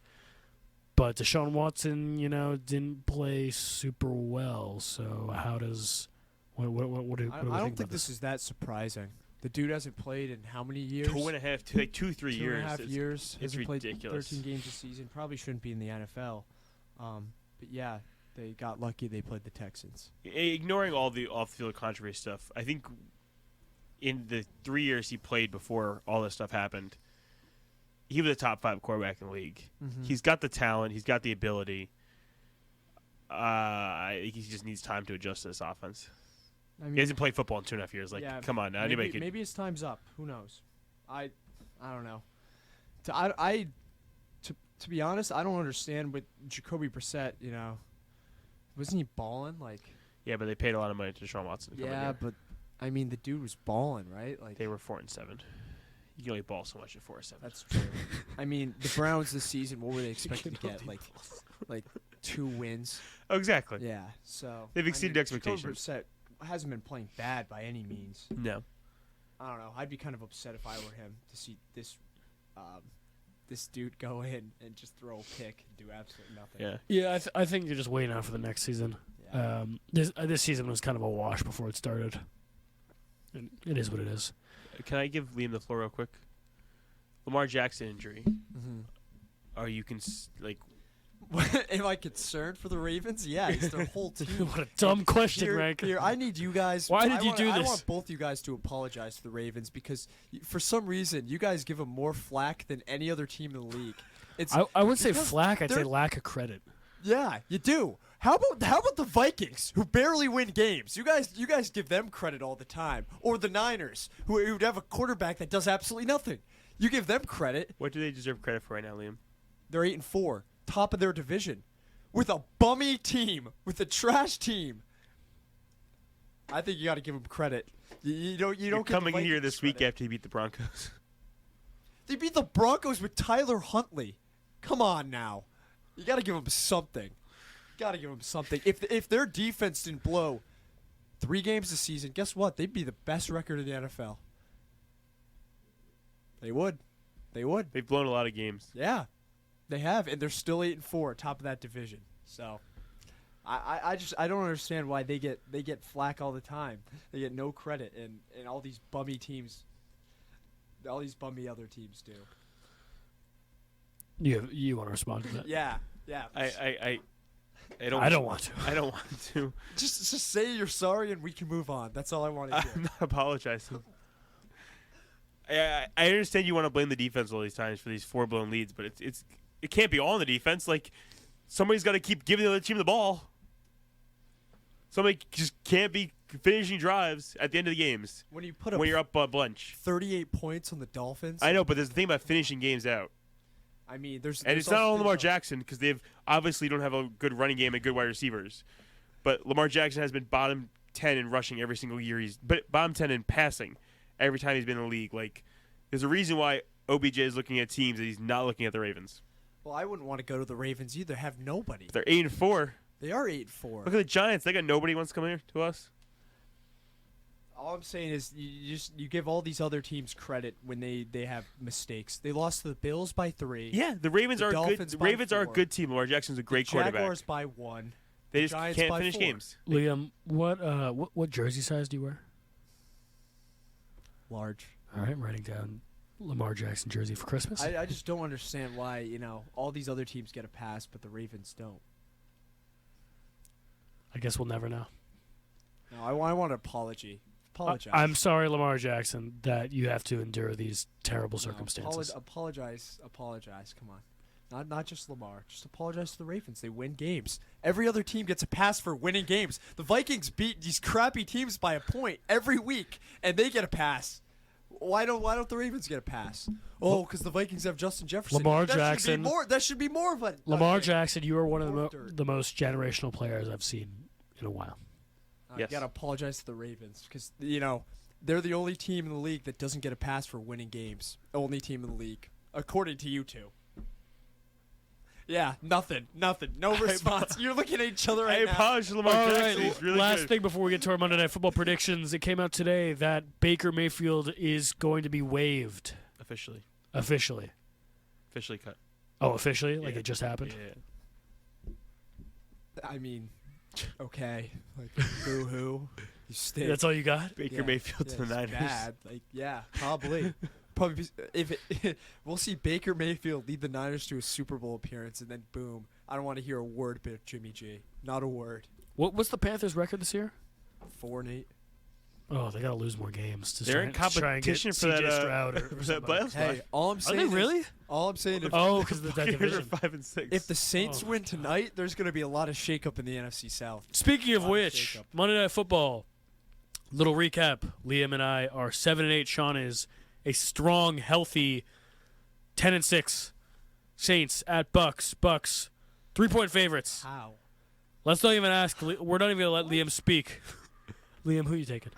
But Deshaun Watson, didn't play super well. So how does what do we I think don't about think this is that surprising. The dude hasn't played in how many years? 2.5, 3 years. 2.5 years. It's Hasn't ridiculous. played 13 games a season. Probably shouldn't be in the NFL. But yeah, they got lucky. They played the Texans. Ignoring all the off-field controversy stuff, I think in the 3 years he played before all this stuff happened, he was a top 5 quarterback in the league. Mm-hmm. He's got the talent. He's got the ability. He just needs time to adjust to this offense. I mean, He hasn't played football in 2.5 years. Come on, now anybody could. Maybe his time's up. Who knows? I don't know. To be honest, I don't understand with Jacoby Brissett. Wasn't he balling? Yeah, but they paid a lot of money to Deshaun Watson. To come in Yeah, here. but I mean, the dude was balling, right? They were 4-7. You can only ball so much at 4-7. That's true. I mean, the Browns this season, what were they expected to can get? only Like 2 wins. Oh, exactly. Yeah. So They've exceeded expectations. Jacoby Brissett hasn't been playing bad by any means. No. I don't know. I'd be kind of upset if I were him to see this dude go in and just throw a pick and do absolutely nothing. Yeah. Yeah, I think you're just waiting out for the next season. Yeah. This season was kind of a wash before it started. And it is what it is. Can I give Liam the floor real quick? Lamar Jackson injury. Mm-hmm. Are you Am I concerned for the Ravens? Yeah, it's their whole team. What a dumb question, Rank. Here, I need you guys. Why did you do I this? want both you guys to apologize to the Ravens because for some reason you guys give them more flack than any other team in the league. I wouldn't say because flack. I'd say they're- lack of credit. Yeah, you do. How about the Vikings, who barely win games? You guys give them credit all the time, or the Niners, who have a quarterback that does absolutely nothing. You give them credit. What do they deserve credit for right now, Liam? They're 8-4, top of their division, with a bummy team, with a trash team. I think you got to give them credit. You don't. You're get coming the here Vikings this week credit. after you beat the Broncos. They beat the Broncos with Tyler Huntley. Come on now, you got to give them something. Got to give them something. If their defense didn't blow 3 games this season, guess what? They'd be the best record in the NFL. They would. They've blown a lot of games. Yeah, they have, and they're still 8-4, top of that division. So, I don't understand why they get flack all the time. They get no credit, and all these bummy teams, all these bummy other teams do. You want to respond to that? Yeah. I don't want to. I don't want to. Just say you're sorry and we can move on. That's all I want to hear. I'm not apologizing. I understand you want to blame the defense all these times for these 4 blown leads, but it can't be all on the defense. Like, somebody's got to keep giving the other team the ball. Somebody just can't be finishing drives at the end of the games When you put when you're up a bunch. 38 points on the Dolphins. I know, but there's the thing about finishing games out. I mean, there's It's not all Lamar Jackson because they've obviously don't have a good running game and good wide receivers. But Lamar Jackson has been bottom 10 in rushing every single year. But bottom 10 in passing every time he's been in the league. Like, there's a reason why OBJ is looking at teams that he's not looking at the Ravens. Well, I wouldn't want to go to the Ravens either. Have nobody. They're 8-4. They are 8-4. Look at the Giants. They got nobody who wants to come here to us. All I'm saying is you give all these other teams credit when they have mistakes. They lost to the Bills by 3. Yeah, the Ravens The are good. Dolphins The by Ravens are a 4. good team. Lamar Jackson's a great quarterback. Jaguars by 1. They the just Giants can't by finish 4. games. Liam, what jersey size do you wear? Large. All right, I'm writing down Lamar Jackson jersey for Christmas. I just don't understand why all these other teams get a pass, but the Ravens don't. I guess we'll never know. No, I want an apology. Apologize. I'm sorry, Lamar Jackson, that you have to endure these terrible No, circumstances. Apologize. Come on. Not just Lamar. Just apologize to the Ravens. They win games. Every other team gets a pass for winning games. The Vikings beat these crappy teams by a point every week, and they get a pass. Why don't the Ravens get a pass? Oh, because the Vikings have Justin Jefferson. Lamar That Jackson. That should be more of a Lamar thing. Jackson, you are one of More dirt. the most generational players I've seen in a while. Yes. You gotta apologize to the Ravens because they're the only team in the league that doesn't get a pass for winning games. Only team in the league, according to you two. Yeah, nothing. No response. You're looking at each other I right now. apologize to Lamar All Jackson. right, He's really last good. thing before we get to our Monday Night Football predictions. It came out today that Baker Mayfield is going to be waived Officially cut. Oh, officially? Like Yeah. it just happened? Yeah. I mean, okay, like boo-hoo. You stink. That's all you got? Baker Yeah. Mayfield to the it's Niners. Bad. Like, yeah, probably. We'll see Baker Mayfield lead the Niners to a Super Bowl appearance, and then boom. I don't want to hear a word about Jimmy G. Not a word. What's the Panthers' record this year? 4-8. Oh, they got to lose more games. To They're in try and get competition for CJ that, Stroud or for that somebody. playoff Hey, spot. all I'm Are saying they is, really? all I'm saying is, Oh, because of that Buccaneers are division. 5-6. if the Saints Oh, win tonight, there's going to be a lot of shakeup in the NFC South. Speaking of Lot of which, shakeup. Monday Night Football. Little recap. Liam and I are 7-8. Sean is a strong, healthy 10-6. Saints at Bucks. Bucks 3-point favorites. How? Let's not even ask. We're not even gonna let Liam speak. Liam, who you taking?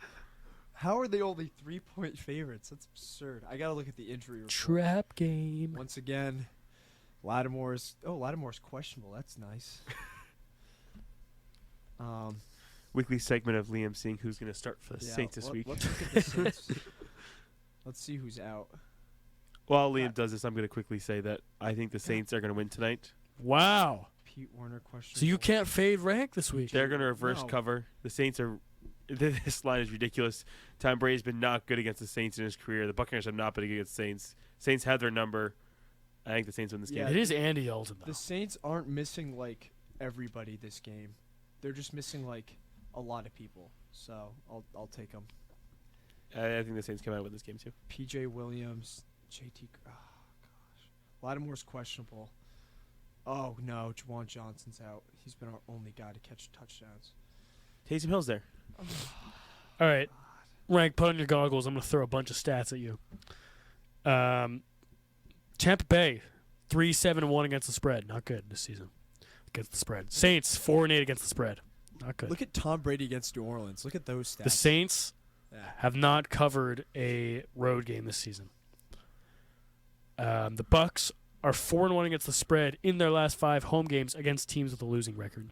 How are they only 3-point favorites? That's absurd. I got to look at the injury report. Trap game. Once again, Lattimore's questionable. That's nice. Weekly segment of Liam seeing who's going to start for the Yeah, Saints this week. Let's look at the Saints. Let's see who's out. While Liam does this, I'm going to quickly say that I think the Saints are going to win tonight. Wow. Pete Warner questionable. So you can't fade rank this week. They're going to reverse No. cover. The Saints are. This line is ridiculous. Tom Brady's been not good against the Saints in his career. The Buccaneers have not been good against the Saints. Saints have their number. I think the Saints win this Yeah. game. It is Andy Dalton, though. The Saints aren't missing like everybody this game. They're just missing like a lot of people. So I'll take them. I think the Saints come out with this game too. P.J. Williams, J.T. Oh gosh, Lattimore's questionable. Oh, no. Juwan Johnson's out. He's been our only guy to catch touchdowns. Taysom Hill's there. All right. Rank, put on your goggles. I'm going to throw a bunch of stats at you. Tampa Bay, 3-7-1 against the spread. Not good this season against the spread. Saints, 4-8 against the spread. Not good. Look at Tom Brady against New Orleans. Look at those stats. The Saints Yeah. have not covered a road game this season. The Bucks are 4-1 against the spread in their last 5 home games against teams with a losing record.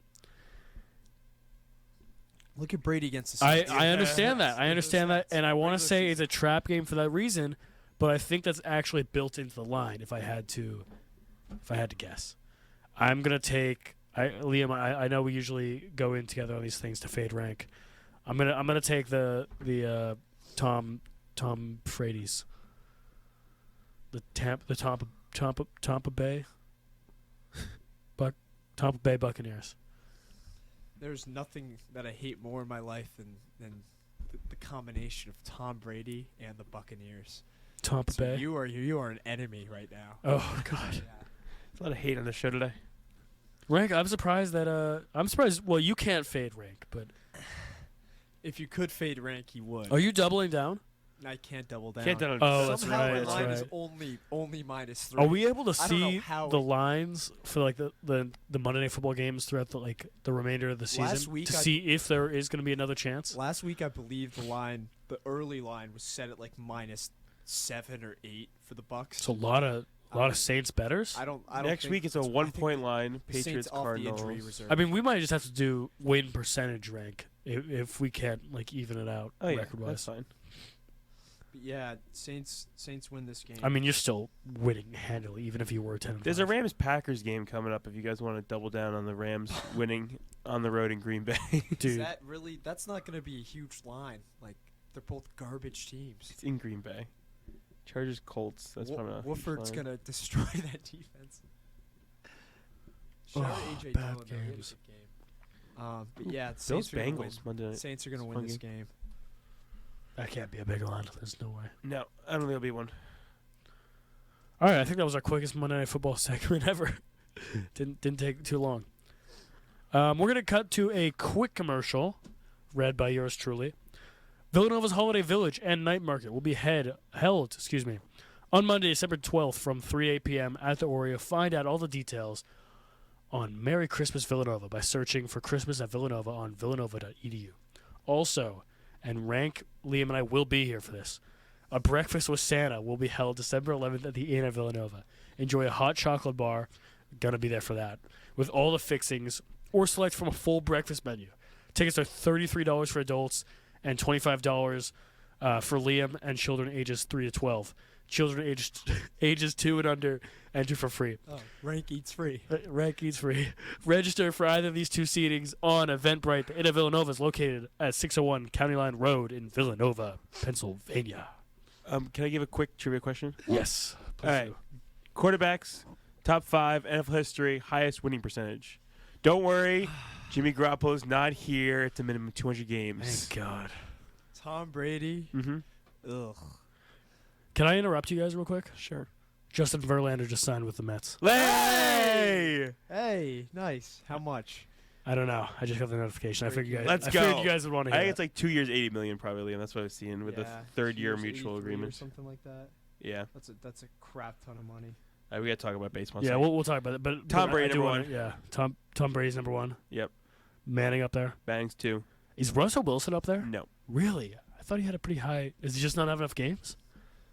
Look at Brady against the I Saints. understand that. I understand that, and I want to Regular say it's season. a trap game for that reason, but I think that's actually built into the line. If I had to guess, I'm gonna take Liam. I know we usually go in together on these things to fade rank. I'm gonna take the Tom Frady's. The Tampa Bay Tampa Bay Buccaneers. There's nothing that I hate more in my life than the combination of Tom Brady and the Buccaneers. Tampa So Bay. you are an enemy right now. Oh God. Yeah. There's a lot of hate on the show today. Rank. I'm surprised that I'm surprised. Well, you can't fade rank, but If you could fade rank, he would. are you doubling down? I can't double down. Can't down. Oh, that's Somehow right, my that's line right. is only -3. Are we able to I don't know see how the it- lines for like the Monday Night Football games throughout the remainder of the season Last week to I- see if there is going to be another chance? Last week, I believe the early line was set at like -7 or 8 for the Bucks. It's a lot of Saints betters. I don't Next think week it's a I think 1-point line. the Patriots Saints off the injury Cardinals. reserve. I mean, we might just have to do win percentage rank if we can't like even it out Oh yeah, record that's wise. fine. But yeah, Saints win this game. I mean, you're still winning handily, even if you were 10. There's a Rams Packers game coming up. If you guys want to double down on the Rams winning on the road in Green Bay, Is dude. that really? That's not going to be a huge line. Like they're both garbage teams. it's in Green Bay. Chargers Colts. That's probably not a huge Woodford's line. going to destroy that defense. Shout out Oh, AJ bad Dillon, though. He had a games. good game. But yeah, the Those Saints are going to Bengals Monday win. night. Saints are going to It's a win fun this game. game. That can't be a big line. There's no way. No, I don't think it'll be one. All right, I think that was our quickest Monday Night Football segment ever. didn't take too long. We're gonna cut to a quick commercial, read by yours truly. Villanova's Holiday Village and Night Market will be held on Monday, December 12th from 3 to 8 p.m. at the Oreo. Find out all the details on Merry Christmas Villanova by searching for Christmas at Villanova on villanova.edu. Also, and Rank, Liam, and I will be here for this. A breakfast with Santa will be held December 11th at the Inn at Villanova. Enjoy a hot chocolate bar. Gonna be there for that. With all the fixings, or select from a full breakfast menu. Tickets are $33 for adults and $25 for Liam and children ages 3 to 12. Children ages 2 and under enter for free. Oh, rank eats free. Rank eats free. Register for either of these two seatings on Eventbrite. The Inn of Villanova is located at 601 County Line Road in Villanova, Pennsylvania. Can I give a quick trivia question? Yes. All right. Quarterbacks, top 5 NFL history, highest winning percentage. Don't worry, Jimmy Garoppolo's not here. It's a minimum 200 games. Thank God. Tom Brady. Mm-hmm. Ugh. Can I interrupt you guys real quick? Sure. Justin Verlander just signed with the Mets. Hey! Hey, nice. How much? I don't know. I just got the notification. I figured you guys. Let's I go. figured you guys would want to I hear. think it's like 2 years, $80 million probably, and that's what I was seeing with the Yeah, third year years, mutual 83 agreement. or something like that. Yeah. That's a crap ton of money. We got to talk about baseball. Yeah, second. we'll talk about it. But Tom but Brady I do number wanna- one. Yeah, Tom Brady's number 1. Yep. Manning up there. Banning's 2. Is Russell Wilson up there? No. Really? I thought he had a pretty high. Is he just not have enough games?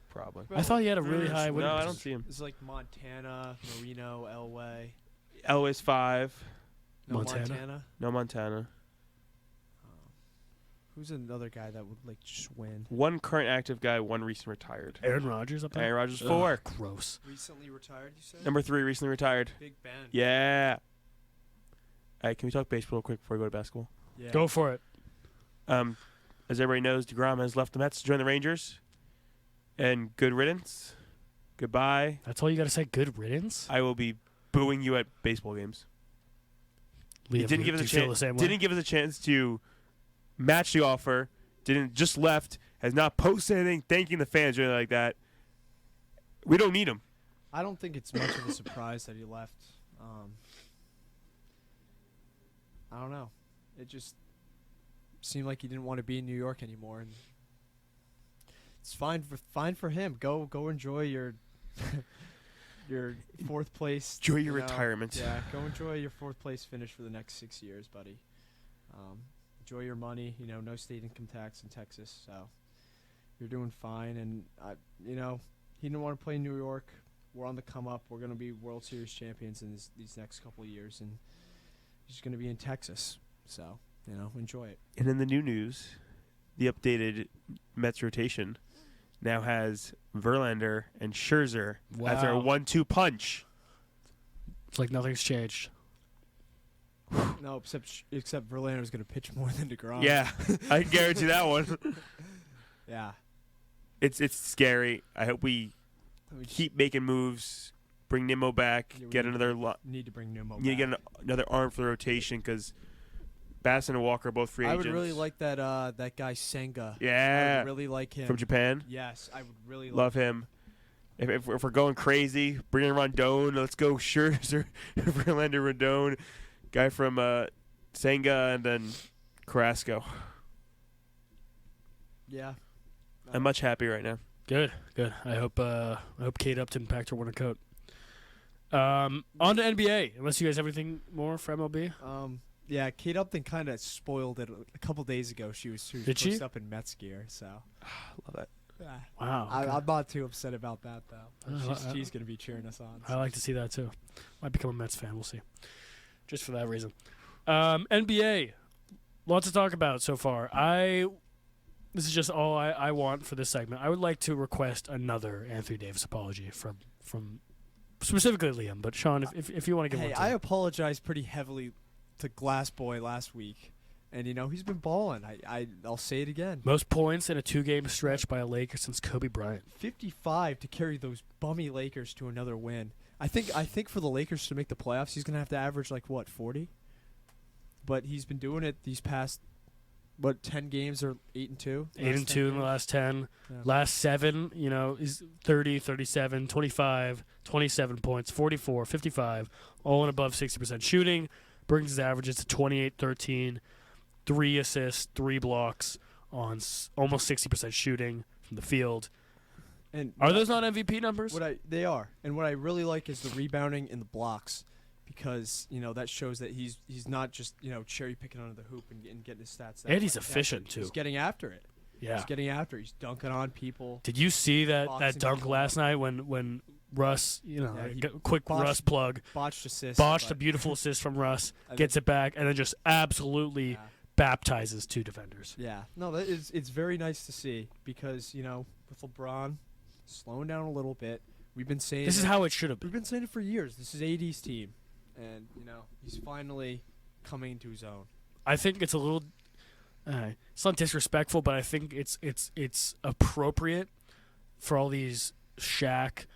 Probably. I thought he had a really high. No, winning I don't percentage. see him. It's like Montana, Marino, Elway. Elway's 5. No Montana? Montana. No Montana. Who's another guy that would like just win? 1 current active guy, 1 recently retired. Aaron Rodgers up there. Aaron Rodgers Ugh, 4. Gross. Recently retired, you said? Number 3 recently retired. Big Ben. Yeah. All right, can we talk baseball real quick before we go to basketball? Yeah. Go for it. As everybody knows, DeGrom has left the Mets to join the Rangers. And good riddance. Goodbye. That's all you got to say. Good riddance. I will be booing you at baseball games. He Liam, didn't give us do a you feel chance. the same way? Didn't give us a chance to match the offer. Didn't just left. Has not posted anything thanking the fans or anything like that. We don't need him. I don't think it's much of a surprise that he left. I don't know. It just seemed like he didn't want to be in New York anymore, and it's fine for him. Go enjoy your your fourth place. Enjoy your retirement. Yeah, go enjoy your fourth place finish for the next 6 years, buddy. Enjoy your money. No state income tax in Texas, so you're doing fine. And he didn't want to play in New York. We're on the come up. We're going to be World Series champions in these next couple of years, and he's going to be in Texas. So enjoy it. And in the new news, the updated Mets rotation now has Verlander and Scherzer as their 1-2 punch. It's like nothing's changed. No, except Verlander's going to pitch more than DeGrom. Yeah, I can guarantee that one. Yeah. It's scary. I hope we keep making moves, bring Nimmo back, Yeah, get another need to bring Nimmo need to back. get another arm for the rotation because Basson and Walker are both free agents. I would really like that guy Senga. I Yeah, would really like him. from Japan. Yes, I would really Love him. If we're going crazy, bring in Rondon. Let's go Scherzer, Verlander, Rondon, guy from Senga, and then Carrasco. Yeah. I'm much happier right now. Good. I hope Kate Upton packed her winter coat. On to NBA. Unless you guys have anything more for MLB. Yeah, Kate Upton kind of spoiled it a couple days ago. She was Did she? dressed up in Mets gear, so Love that. Wow. Okay. I'm not too upset about that though. Oh, She's gonna be cheering us on. I like to see that too. Might become a Mets fan. We'll see. Just for that reason. NBA. Lots to talk about so far. This is just all I want for this segment. I would like to request another Anthony Davis apology from specifically Liam. But Sean, if you want to give one, I apologized pretty heavily to Glass Boy last week, and he's been balling. I'll say it again. most points in a 2-game stretch by a Laker since Kobe Bryant. 55 to carry those bummy Lakers to another win. I think for the Lakers to make the playoffs, he's gonna have to average 40. But he's been doing it these past 10 games or 8-2. 8-2 in the last 10. Yeah. Last 7, he's 30, 37, 25, 27 points, 44, 55, all in above 60% shooting. Brings his averages to 28, 13, 3 assists, 3 blocks on almost 60% shooting from the field. And Are those not MVP numbers? They are. And what I really like is the rebounding and the blocks, because that shows that he's not just cherry picking under the hoop and getting his stats. And he's efficient too. He's getting after it. Yeah. He's getting after it. He's dunking on people. Did you see that Boxing dunk people. last night when Russ, he quick botched- Russ plug, Botched assist. botched a but- beautiful assist from Russ, I gets it back, and then just absolutely Yeah. baptizes 2 defenders. Yeah. No, it's very nice to see, because with LeBron slowing down a little bit, we've been saying This is how it should have we've been. been saying it for years. This is AD's team, and he's finally coming into his own. I think it's a little. It's not disrespectful, but I think it's appropriate for all these Shaq,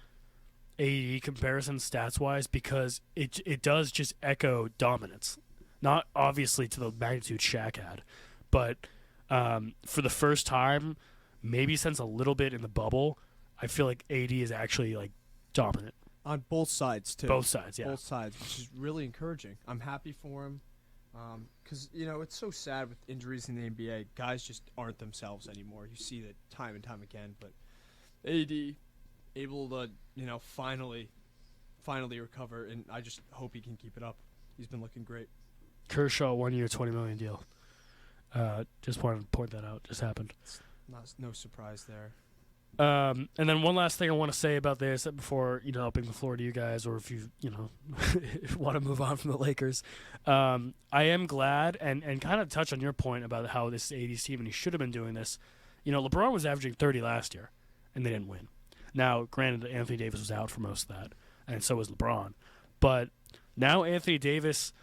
AD comparisons stats wise, because it does just echo dominance. Not obviously to the magnitude Shaq had, but for the first time, maybe since a little bit in the bubble, I feel like AD is actually dominant. On both sides too. Both sides, yeah. Both sides, which is really encouraging. I'm happy for him, because it's so sad with injuries in the NBA. Guys just aren't themselves anymore. You see that time and time again. But AD able to finally recover, and I just hope he can keep it up. He's been looking great. Kershaw 1 year, $20 million deal. Just wanted to point that out. Just happened. No surprise there. And then one last thing I want to say about this before opening the floor to you guys, or if you want to move on from the Lakers, I am glad and kind of touch on your point about how this is 80s team and he should have been doing this. LeBron was averaging 30 last year, and they didn't win. Now, granted, Anthony Davis was out for most of that, and so was LeBron, but now Anthony Davis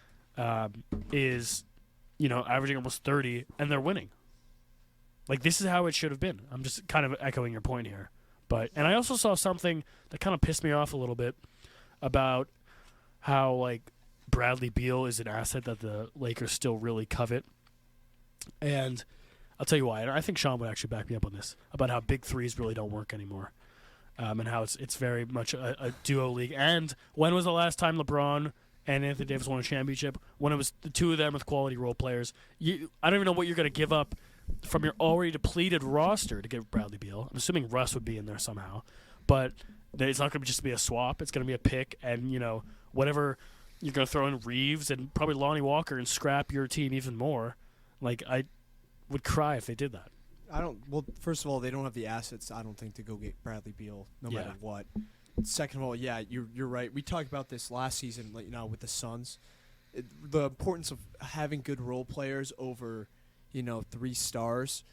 is averaging almost 30, and they're winning. This is how it should have been. I'm just kind of echoing your point here. And I also saw something that kind of pissed me off a little bit about how, Bradley Beal is an asset that the Lakers still really covet. And I'll tell you why. And I think Sean would actually back me up on this, about how big threes really don't work anymore. And how it's very much a duo league. And when was the last time LeBron and Anthony Davis won a championship, when it was the two of them with quality role players, I don't even know what you're going to give up from your already depleted roster to get Bradley Beal. I'm assuming Russ would be in there somehow, but it's not going to just be a swap. It's going to be a pick, and whatever you're going to throw in Reeves and probably Lonnie Walker and scrap your team even more. Like, I would cry if they did that. Well, first of all, they don't have the assets, I don't think, to go get Bradley Beal no matter what. Second of all, yeah, you're right. We talked about this last season, with the Suns. The importance of having good role players over, 3 stars.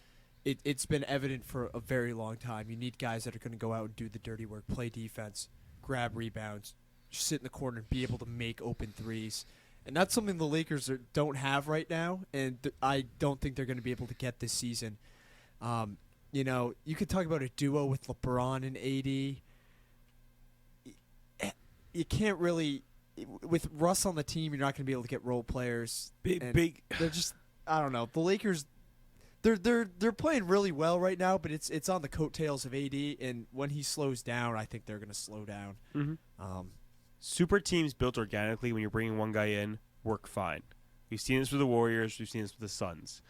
It's been evident for a very long time. You need guys that are going to go out and do the dirty work, play defense, grab rebounds, sit in the corner and be able to make open threes. And that's something the Lakers don't have right now, and I don't think they're going to be able to get this season. You could talk about a duo with LeBron and AD. You can't really, with Russ on the team, you're not going to be able to get role players. Big. They're just, I don't know. The Lakers, they're playing really well right now, but it's on the coattails of AD, and when he slows down, I think they're going to slow down. Mm-hmm. Super teams built organically, when you're bringing one guy in, work fine. We've seen this with the Warriors. We've seen this with the Suns.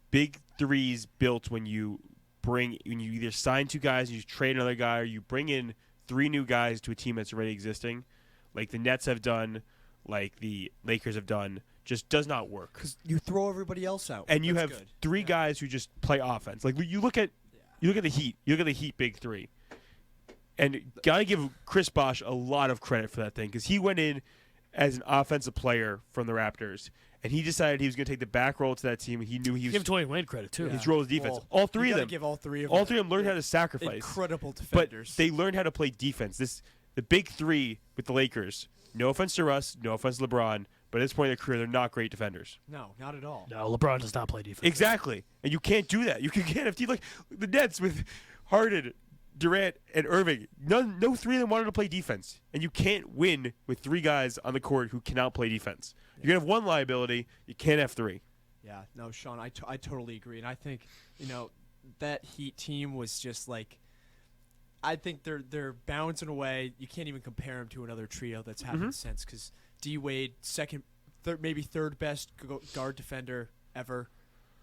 Big threes built when you either sign 2 guys and you trade another guy, or you bring in 3 new guys to a team that's already existing, like the Nets have done, like the Lakers have done, just does not work. Because you throw everybody else out, and you that's have good. 3 guys who just play offense. Like you look at the Heat. You look at the Heat big 3, and gotta give Chris Bosh a lot of credit for that thing, because he went in as an offensive player from the Raptors, and he decided he was going to take the back role to that team. He knew he was. Give Dwayne Wade credit too. His role as defense. Well, all 3 of them. Give all 3 of them learned how to sacrifice. Incredible But defenders. they learned how to play defense. The big 3 with the Lakers. No offense to Russ, no offense to LeBron, but at this point in their career, they're not great defenders. No, not at all. No, LeBron does not play defense. Exactly, and you can't do that. You can't have teams like the Nets with Harden, Durant, and Irving. No 3 of them wanted to play defense, and you can't win with 3 guys on the court who cannot play defense. You're gonna have one liability. You can't have 3. Yeah, no, Sean, I totally agree, and I think that Heat team was just like, I think they're bouncing away. You can't even compare them to another trio that's happened since, because D Wade, maybe third best guard defender ever,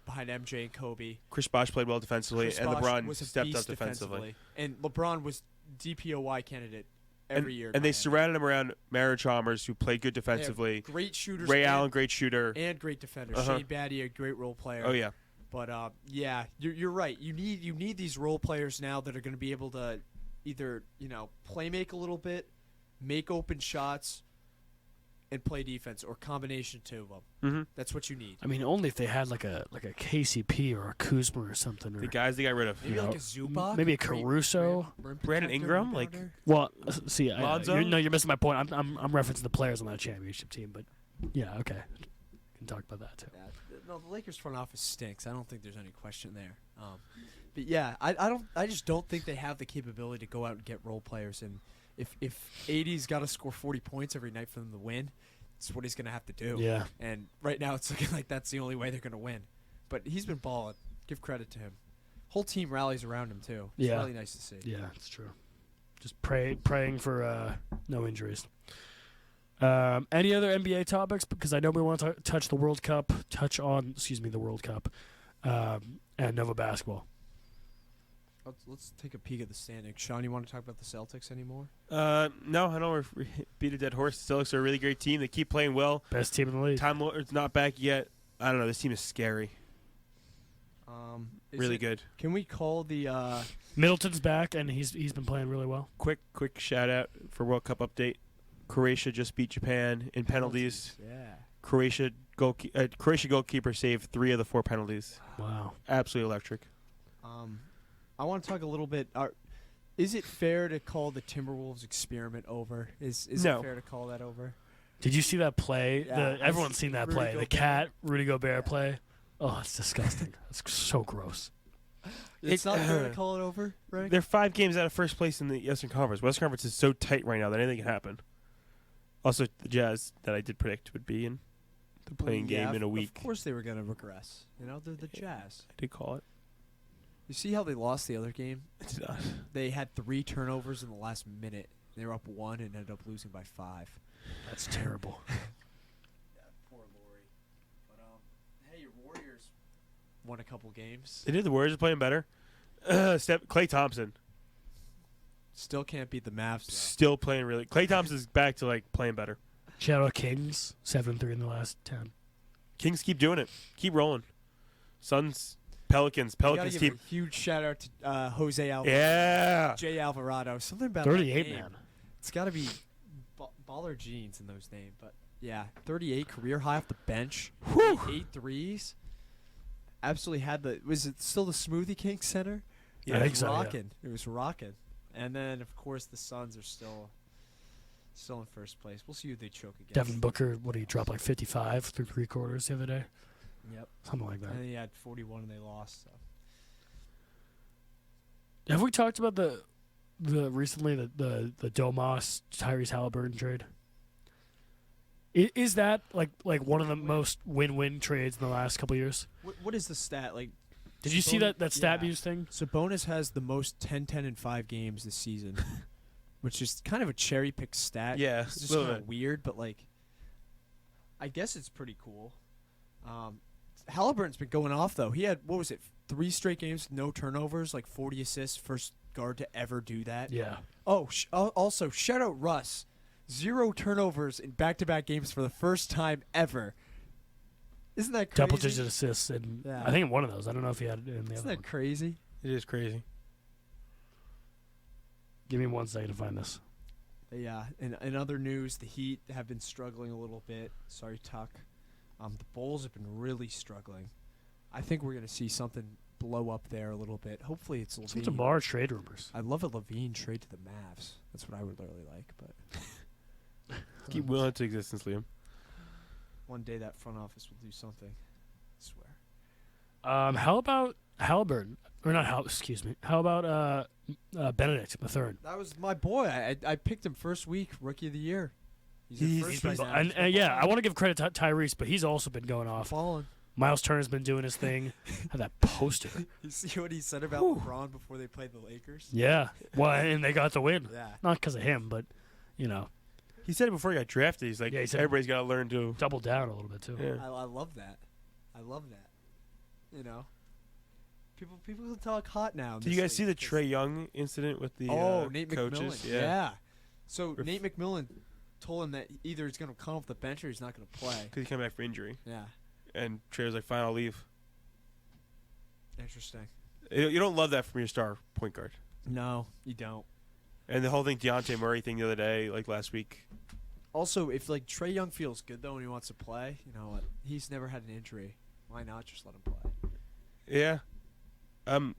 behind MJ and Kobe. Chris Bosh played well defensively, and LeBron was a stepped beast up defensively. And LeBron was DPOY candidate every year. And they surrounded him around Mara Chalmers, who played good defensively. Great shooters. Ray Allen, great shooter. And great defender. Shane Battier, a great role player. Oh, yeah. But, you're right. You need these role players now that are going to be able to either, play make a little bit, make open shots, and play defense, or combination 2 of them. Mm-hmm. That's what you need. I mean, only if they had like a KCP or a Kuzma or something. Or, the guys they got rid of. Maybe like a Zubac, maybe a Caruso, Brandon Ingram, like. Well, see, Lonzo? you're missing my point. I'm referencing the players on that championship team, but yeah, okay, can talk about that too. Yeah, no, the Lakers front office stinks. I don't think there's any question there. But yeah, I just don't think they have the capability to go out and get role players. And if AD's got to score 40 points every night for them to win, it's what he's going to have to do. Yeah. And right now it's looking like that's the only way they're going to win. But he's been balling. Give credit to him. Whole team rallies around him too. It's really nice to see. Yeah, it's true. Just praying for no injuries. Any other NBA topics? Because I know we want to touch the World Cup. The World Cup, and Nova basketball. Let's take a peek at the standings. Sean, you want to talk about the Celtics anymore? No, I don't beat a dead horse. The Celtics are a really great team. They keep playing well. Best team in the league. Time Lord's not back yet. I don't know. This team is scary. Really good. Can we call the Middleton's back, and he's been playing really well. Quick shout out for World Cup update. Croatia just beat Japan in penalties. Yeah. Croatia goalkeeper saved 3 of the 4 penalties. Wow. Absolutely electric. I want to talk a little bit. Is it fair to call the Timberwolves experiment over? Is No. it fair to call that over? Did you see that play? Yeah, Everyone's seen that Rudy play. Gobert. The cat Rudy Gobert play. Oh, it's disgusting. It's so gross. It's not fair to call it over, right? They're 5 games out of first place in the Western Conference. Western Conference is so tight right now that anything can happen. Also, the Jazz that I did predict would be in the playing game in a week. Of course they were going to regress. They're the Jazz. I did call it. You see how they lost the other game? It's not. They had 3 turnovers in the last minute. They were up 1 and ended up losing by 5. That's terrible. Poor Lori. But hey, your Warriors won a couple games. They did. The Warriors are playing better. Klay Thompson Still can't beat the Mavs. Though. still playing really. Klay Thompson's back to like playing better. Shout out Kings, 7-3 in the last 10. Kings keep doing it. Keep rolling. Suns, Pelicans. You gotta Pelicans give keep. a huge shout out to Jose Alvarado. Yeah. Jay Alvarado. Something about 38, that name. man. It's got to be baller genes in those names. But yeah, 38 career high off the bench. Whew. 8 threes. Absolutely had the. Was it still the Smoothie King Center? Yeah, I it think was so, yeah. rocking. It was rocking. And then of course the Suns are still in first place. We'll see who they choke against. Devin Booker, what did he drop, like 55 through 3 quarters the other day? Yep. Something like that. And then he had 41 and they lost. So. Have we talked about the recently the Domas Tyrese Halliburton trade? Is that like one of the most win-win trades in the last couple of years? What is the stat like? Did you see that stat views thing? Sabonis has the most 10, 10, and 5 games this season, which is kind of a cherry picked stat. Yeah, It's just a little kind of bit. weird, but like, I guess it's pretty cool. Halliburton's been going off though. He had 3 straight games, no turnovers, like 40 assists, first guard to ever do that. Yeah. Oh, also shout out Russ, 0 turnovers in back-to-back games for the first time ever. Isn't that crazy? Double-digit assists, and Yeah. I think in one of those. I don't know if he had it in the Isn't other that one. crazy? It is crazy. Give me 1 second to find this. Yeah. In other news, the Heat have been struggling a little bit. Sorry, Tuck. The Bulls have been really struggling. I think we're going to see something blow up there a little bit. Hopefully it's Some Levine. tomorrow trade rumors. I'd love a Levine trade to the Mavs. That's what I would really like. But Keep willing to existence, Liam. one day that front office will do something. I swear. How about Halliburton? Or not Hal? Excuse me. How about Benedict III? That was my boy. I picked him first week, rookie of the year. He's He's at first been right Been, now. and, He's been yeah, I balling. want to give credit to Tyrese, but he's also been going off. Falling. Miles Turner's been doing his thing. Had that poster. You see what he said about LeBron before they played the Lakers? Yeah. Well, and they got the win. Yeah. Not because of him, but, you know, He said it before he got drafted. He's like, Yeah, he said- everybody's got to learn to. double down a little bit, too. Yeah. I love that. I love that. You know, people can talk hot now. in Did you this guys see league the because- Trey Young incident with the Nate coaches? McMillan. Yeah. So Ref- Nate McMillan told him that either he's going to come off the bench or he's not going to play. Because he came back for injury. Yeah. And Trey was like, fine, I'll leave. Interesting. You don't love that from your star point guard. No, you don't. And the whole thing, Deontay Murray thing the other day, like last week. Also, if like Trey Young feels good though and he wants to play, you know what? He's never had an injury. Why not just let him play? Yeah. Can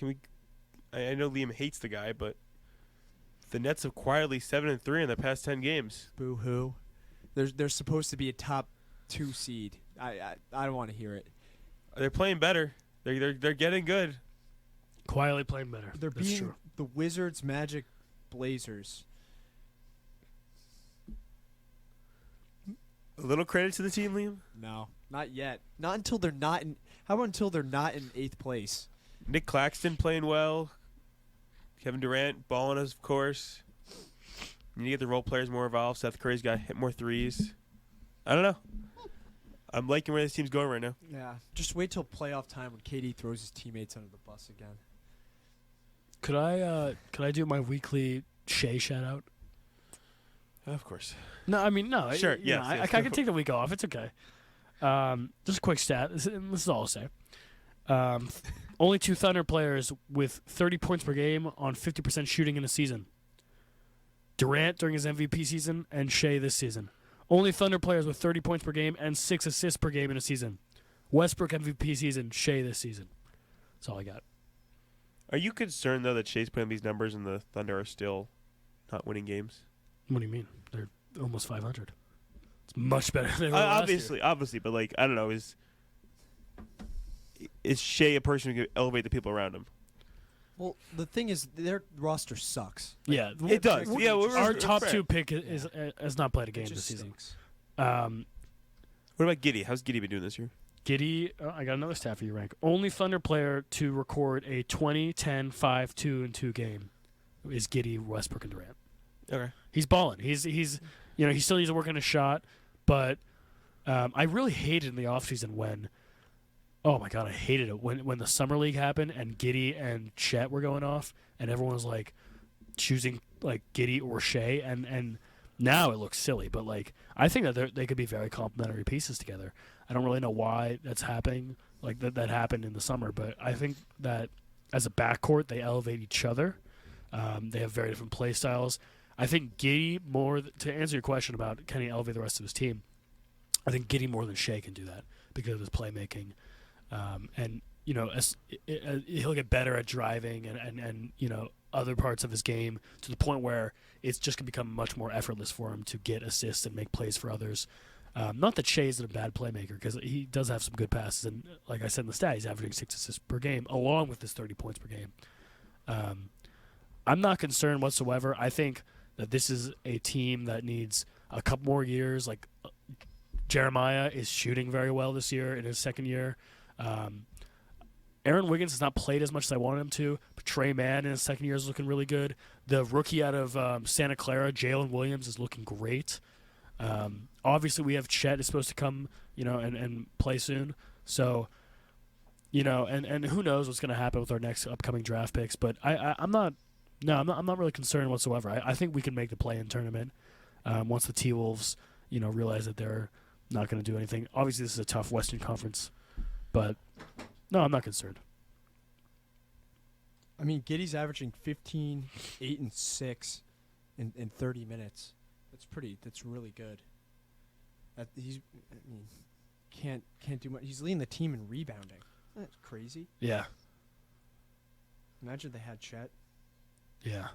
we? I know Liam hates the guy, but the Nets have quietly 7-3 in the past 10 games. Boo hoo. They're supposed to be a top 2 seed. I don't want to hear it. They're playing better. They're getting good. Quietly playing better. They're That's being true. the Wizards, Magic, Blazers. A little credit to the team, Liam. No, not yet. Not until they're not in. How about until they're not in 8th place? Nick Claxton playing well. Kevin Durant balling us, of course. You need to get the role players more involved. Seth Curry's got to hit more threes. I don't know. I'm liking where this team's going right now. Yeah. Just wait till playoff time when KD throws his teammates under the bus again. Could I do my weekly Shea shout out? Of course. No, I mean no. Sure, you know, yes, I yes. can take the week off. It's okay. Just a quick stat. This is all I'll say. Only 2 Thunder players with 30 points per game on 50% shooting in a season. Durant during his MVP season and Shea this season. Only Thunder players with 30 points per game and 6 assists per game in a season. Westbrook MVP season, Shea this season. That's all I got. Are you concerned, though, that Shea's putting these numbers and the Thunder are still not winning games? What do you mean? They're almost 500. It's much better than they were last year. Obviously, but, like, I don't know, is Shea a person who can elevate the people around him? Well, the thing is, their roster sucks. Yeah, It does. Like, Yeah, our top fair. 2 pick has not played a game It this just season. stinks. What about Giddey? How's Giddey been doing this year? Giddy, I got another stat for you, Rank. Only Thunder player to record a 20, 10, 5, 2, and 2 game is Giddy, Westbrook, and Durant. Okay. He's balling. He's he still needs to work on his shot, but I really hated in the offseason when, oh my God, I hated it when the summer league happened and Giddey and Chet were going off and everyone was like choosing like Giddey or Shea and now it looks silly, but like I think that they could be very complementary pieces together. I don't really know why that's happening, like that happened in the summer, but I think that as a backcourt they elevate each other. They have very different play styles. I think Giddey more to answer your question about can he elevate the rest of his team. I think Giddey more than Shea can do that because of his playmaking, and he'll get better at driving and other parts of his game to the point where it's just going to become much more effortless for him to get assists and make plays for others. Not that Shea isn't a bad playmaker because he does have some good passes, and like I said in the stat, he's averaging 6 assists per game along with his 30 points per game. I'm not concerned whatsoever. I think that this is a team that needs a couple more years. Like Jeremiah is shooting very well this year in his second year. Aaron Wiggins has not played as much as I wanted him to, but Trey Mann in his second year is looking really good. The rookie out of Santa Clara, Jalen Williams, is looking great. Obviously, we have Chet is supposed to come, and play soon. So, and who knows what's going to happen with our next upcoming draft picks. But I'm not really concerned whatsoever. I think we can make the play-in tournament once the T-Wolves, realize that they're not going to do anything. Obviously, this is a tough Western Conference, but no, I'm not concerned. I mean, Giddey's averaging 15, 8, and 6 in 30 minutes. That's really good. Can't do much. He's leading the team in rebounding. That's crazy. Yeah. Imagine they had Chet. Yeah.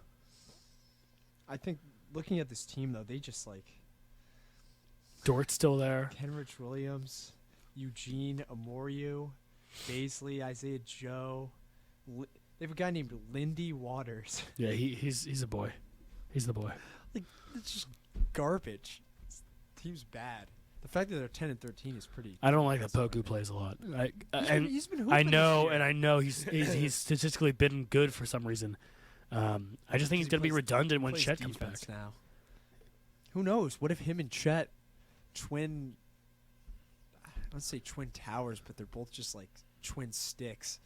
I think looking at this team though, they just like Dort's still there. Kenrich Williams, Eugene Amoriu, Baisley, Isaiah Joe. They have a guy named Lindy Waters. Yeah, he's a boy. He's the boy. Like it's just garbage. This team's bad. The fact that they're 10 and 13 is pretty. I don't like that Poku plays a lot. He's been hooping I know, this year. and I know he's statistically been good for some reason. I just think he's going to be redundant when Chet comes back. Now. Who knows? What if him and Chet twin? I don't say twin towers, but they're both just like twin sticks.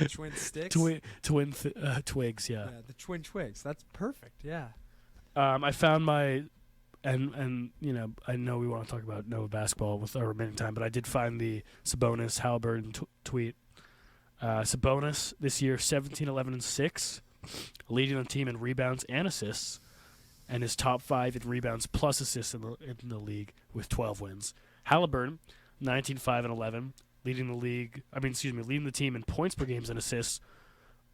Twin sticks. Twin twigs. Yeah. Yeah, the twin twigs. That's perfect. Yeah. I found my. And I know we want to talk about Nova basketball with our remaining time, but I did find the Sabonis Halliburton tweet. Sabonis this year 17, 11, and 6, leading the team in rebounds and assists, and is top 5 in rebounds plus assists in the league with 12 wins. Halliburton 19, 5, and 11, leading the team in points per games and assists,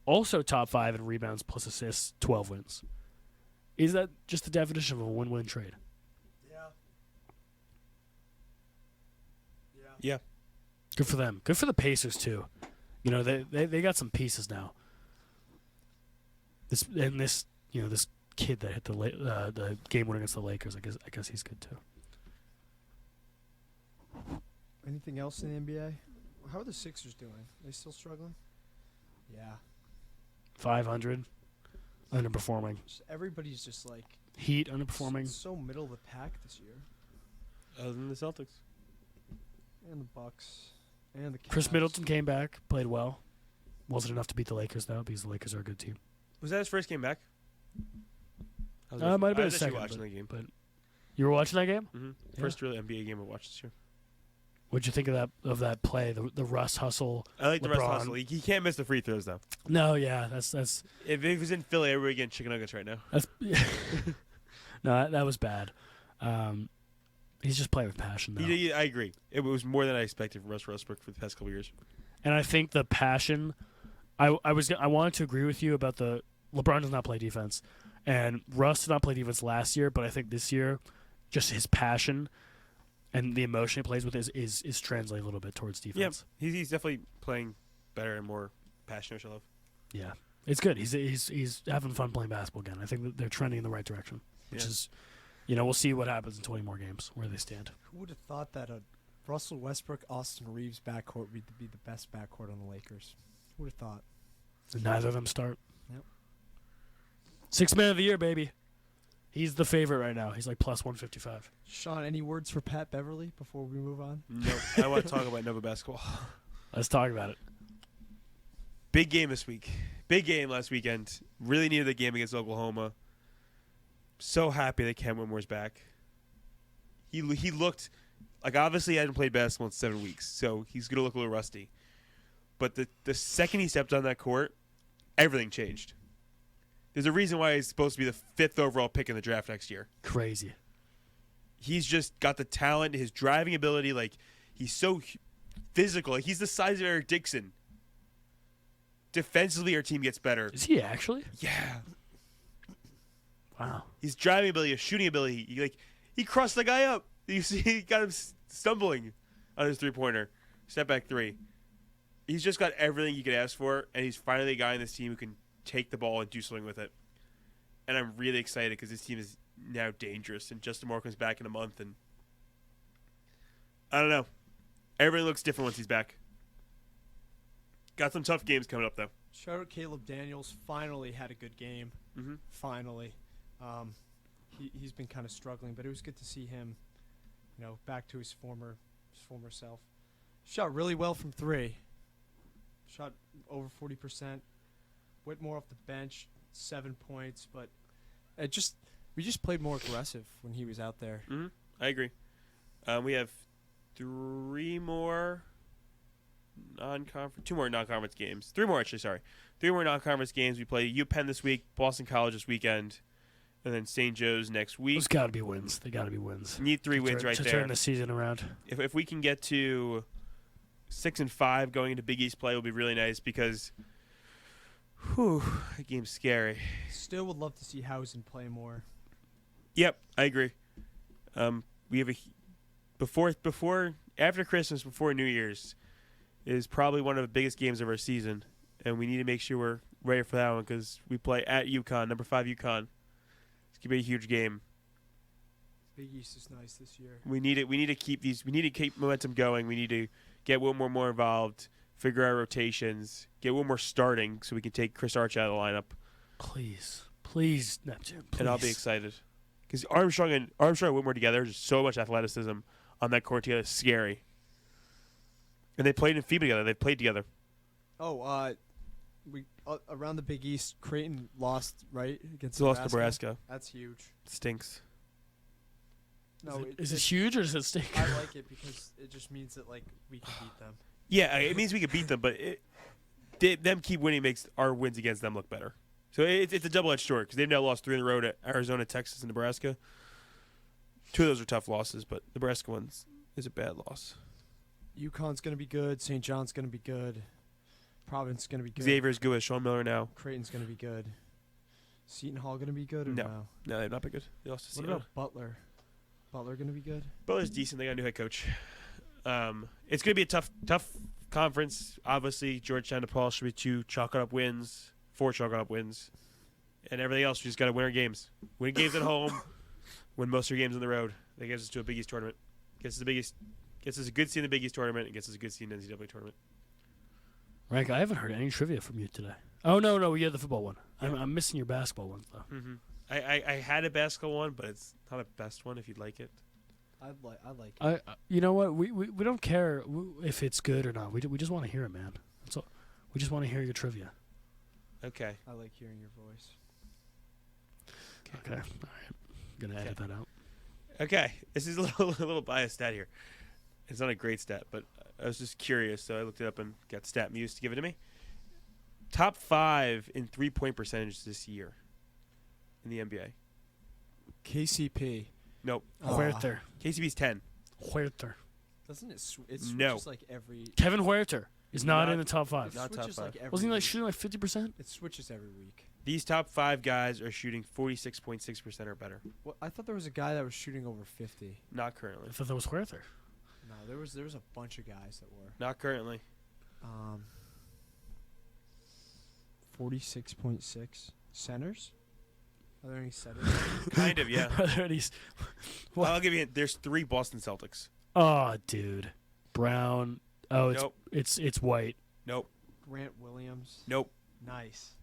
also top 5 in rebounds plus assists, 12 wins. Is that just the definition of a win-win trade? Yeah. Good for them. Good for the Pacers too. They got some pieces now. This kid that hit the game winner against the Lakers. I guess he's good too. Anything else in the NBA? How are the Sixers doing? Are they still struggling? Yeah. 500. Underperforming. Everybody's just like Heat underperforming. So middle of the pack this year. Other than the Celtics. And the Bucks. And the Cavs. Chris Middleton came back, played well. Wasn't enough to beat the Lakers though, because the Lakers are a good team. Was that his first game back? Might have been a his second. Watching that game. But you were watching that game? Mm-hmm. Yeah. First real NBA game I watched this year. What'd you think of that play? The Russ hustle. I like the LeBron. Russ hustle. He can't miss the free throws though. No, yeah, that's. If he was in Philly, everybody getting chicken nuggets right now. That's no, that was bad. He's just playing with passion though. I agree. It was more than I expected from Russ Westbrook for the past couple of years. And I think the passion. I wanted to agree with you about the LeBron does not play defense, and Russ did not play defense last year. But I think this year, just his passion and the emotion he plays with is translating a little bit towards defense. Yeah, he's definitely playing better and more passionate, which I love. Yeah, it's good. He's having fun playing basketball again. I think that they're trending in the right direction, which is, we'll see what happens in 20 more games where they stand. Who would have thought that a Russell Westbrook, Austin Reeves backcourt would be the best backcourt on the Lakers? Who would have thought? And neither of them start. Yep. 6th man of the year, baby. He's the favorite right now. He's like plus 155. Sean, any words for Pat Beverly before we move on? Nope. I want to talk about Nova basketball. Let's talk about it. Big game this week. Big game last weekend. Really needed the game against Oklahoma. So happy that Cam Whitmore's back. He looked like, obviously he hadn't played basketball in 7 weeks, so he's going to look a little rusty. But the second he stepped on that court, everything changed. There's a reason why he's supposed to be the 5th overall pick in the draft next year. Crazy. He's just got the talent, his driving ability. Like, he's so physical. Like, he's the size of Eric Dixon. Defensively, our team gets better. Is he actually? Yeah. Wow. His driving ability, his shooting ability. He crossed the guy up. You see, he got him stumbling on his three-pointer. Step back three. He's just got everything you could ask for, and he's finally a guy in this team who can take the ball and do something with it. And I'm really excited because this team is now dangerous, and Justin Moore comes back in a month, and I don't know. Everything looks different once he's back. Got some tough games coming up, though. Shout out Caleb Daniels. Finally had a good game. Mm-hmm. Finally. He's been kind of struggling, but it was good to see him, back to his former self. Shot really well from 3. Shot over 40%. Whitmore off the bench, 7 points, but we just played more aggressive when he was out there. Mm-hmm. I agree. We have 2 more non-conference games. 3 more, actually, sorry. 3 more non-conference games. We play UPenn this week, Boston College this weekend, and then St. Joe's next week. Those got to be wins. They got to be wins. Need 3 wins right to there. turn the season around. If we can get to 6-5 going into Big East play, will be really nice because, that game's scary. Still would love to see Housen play more. Yep, I agree. We have after Christmas, before New Year's, is probably one of the biggest games of our season, and we need to make sure we're ready for that one because we play at UConn, number 5 UConn. It's gonna be a huge game. Big East is nice this year. We need it. We need to keep momentum going. We need to get Wilmore more involved, figure out rotations, get Wilmore starting so we can take Chris Arch out of the lineup. Please, Neptune. Please. And I'll be excited because Armstrong and Whitmore together, there's so much athleticism on that court together. It's scary. And they played in FIBA together. They played together. Oh, we around the Big East, Creighton lost, right, against They lost Nebraska. That's huge. Stinks. No, is it huge or does it stink? I like it because it just means that we can beat them. Yeah, it means we can beat them, but them keep winning makes our wins against them look better. So it's a double-edged sword because they've now lost 3 in a row to Arizona, Texas, and Nebraska. 2 of those are tough losses, but Nebraska one is a bad loss. UConn's going to be good. St. John's going to be good. Providence is going to be good. Xavier's good with Sean Miller now. Creighton's going to be good. Seton Hall going to be good or no? No, they've not been good. They lost to What about Butler? Butler going to be good? Butler's decent. They got a new head coach. It's going to be a tough conference. Obviously, Georgetown, DePaul should be 4 chalk-up wins. And everything else, we just got to win our games. Win games at home, win most of your games on the road. That gets us to a Big East tournament. Gets us a good seed in the Big East tournament, and gets us a good seed in the NCAA tournament. Rank, I haven't heard any trivia from you today. Oh, no, we had the football one. Yeah. I'm missing your basketball ones, though. Mm-hmm. I had a basketball one, but it's not a best one if you'd like it. I like it. You know what? We don't care if it's good or not. We just want to hear it, man. That's all. We just want to hear your trivia. Okay. I like hearing your voice. Okay. All right. Gonna edit that out. Okay. This is a little biased stat here. It's not a great stat, but I was just curious, so I looked it up and got Stat Muse to give it to me. Top 5 in 3-point percentage this year in the NBA. KCP. Nope. Huerter. KCP's 10. Huerter. Doesn't it? It switches No. like every. Kevin Huerter is not in the top 5. It Not top switches 5. like every. Wasn't he week. shooting 50%? It switches every week. These top 5 guys are shooting 46.6% or better. Well, I thought there was a guy that was shooting over 50. Not currently. I thought that was Huerter. No, there was a bunch of guys that were. Not currently. 46.6 centers. Are there any centers? Kind of, yeah. Are there any? Well, I'll give you. There's 3 Boston Celtics. Oh, dude. Brown. Oh, Nope. it's White. Nope. Grant Williams. Nope. Nice.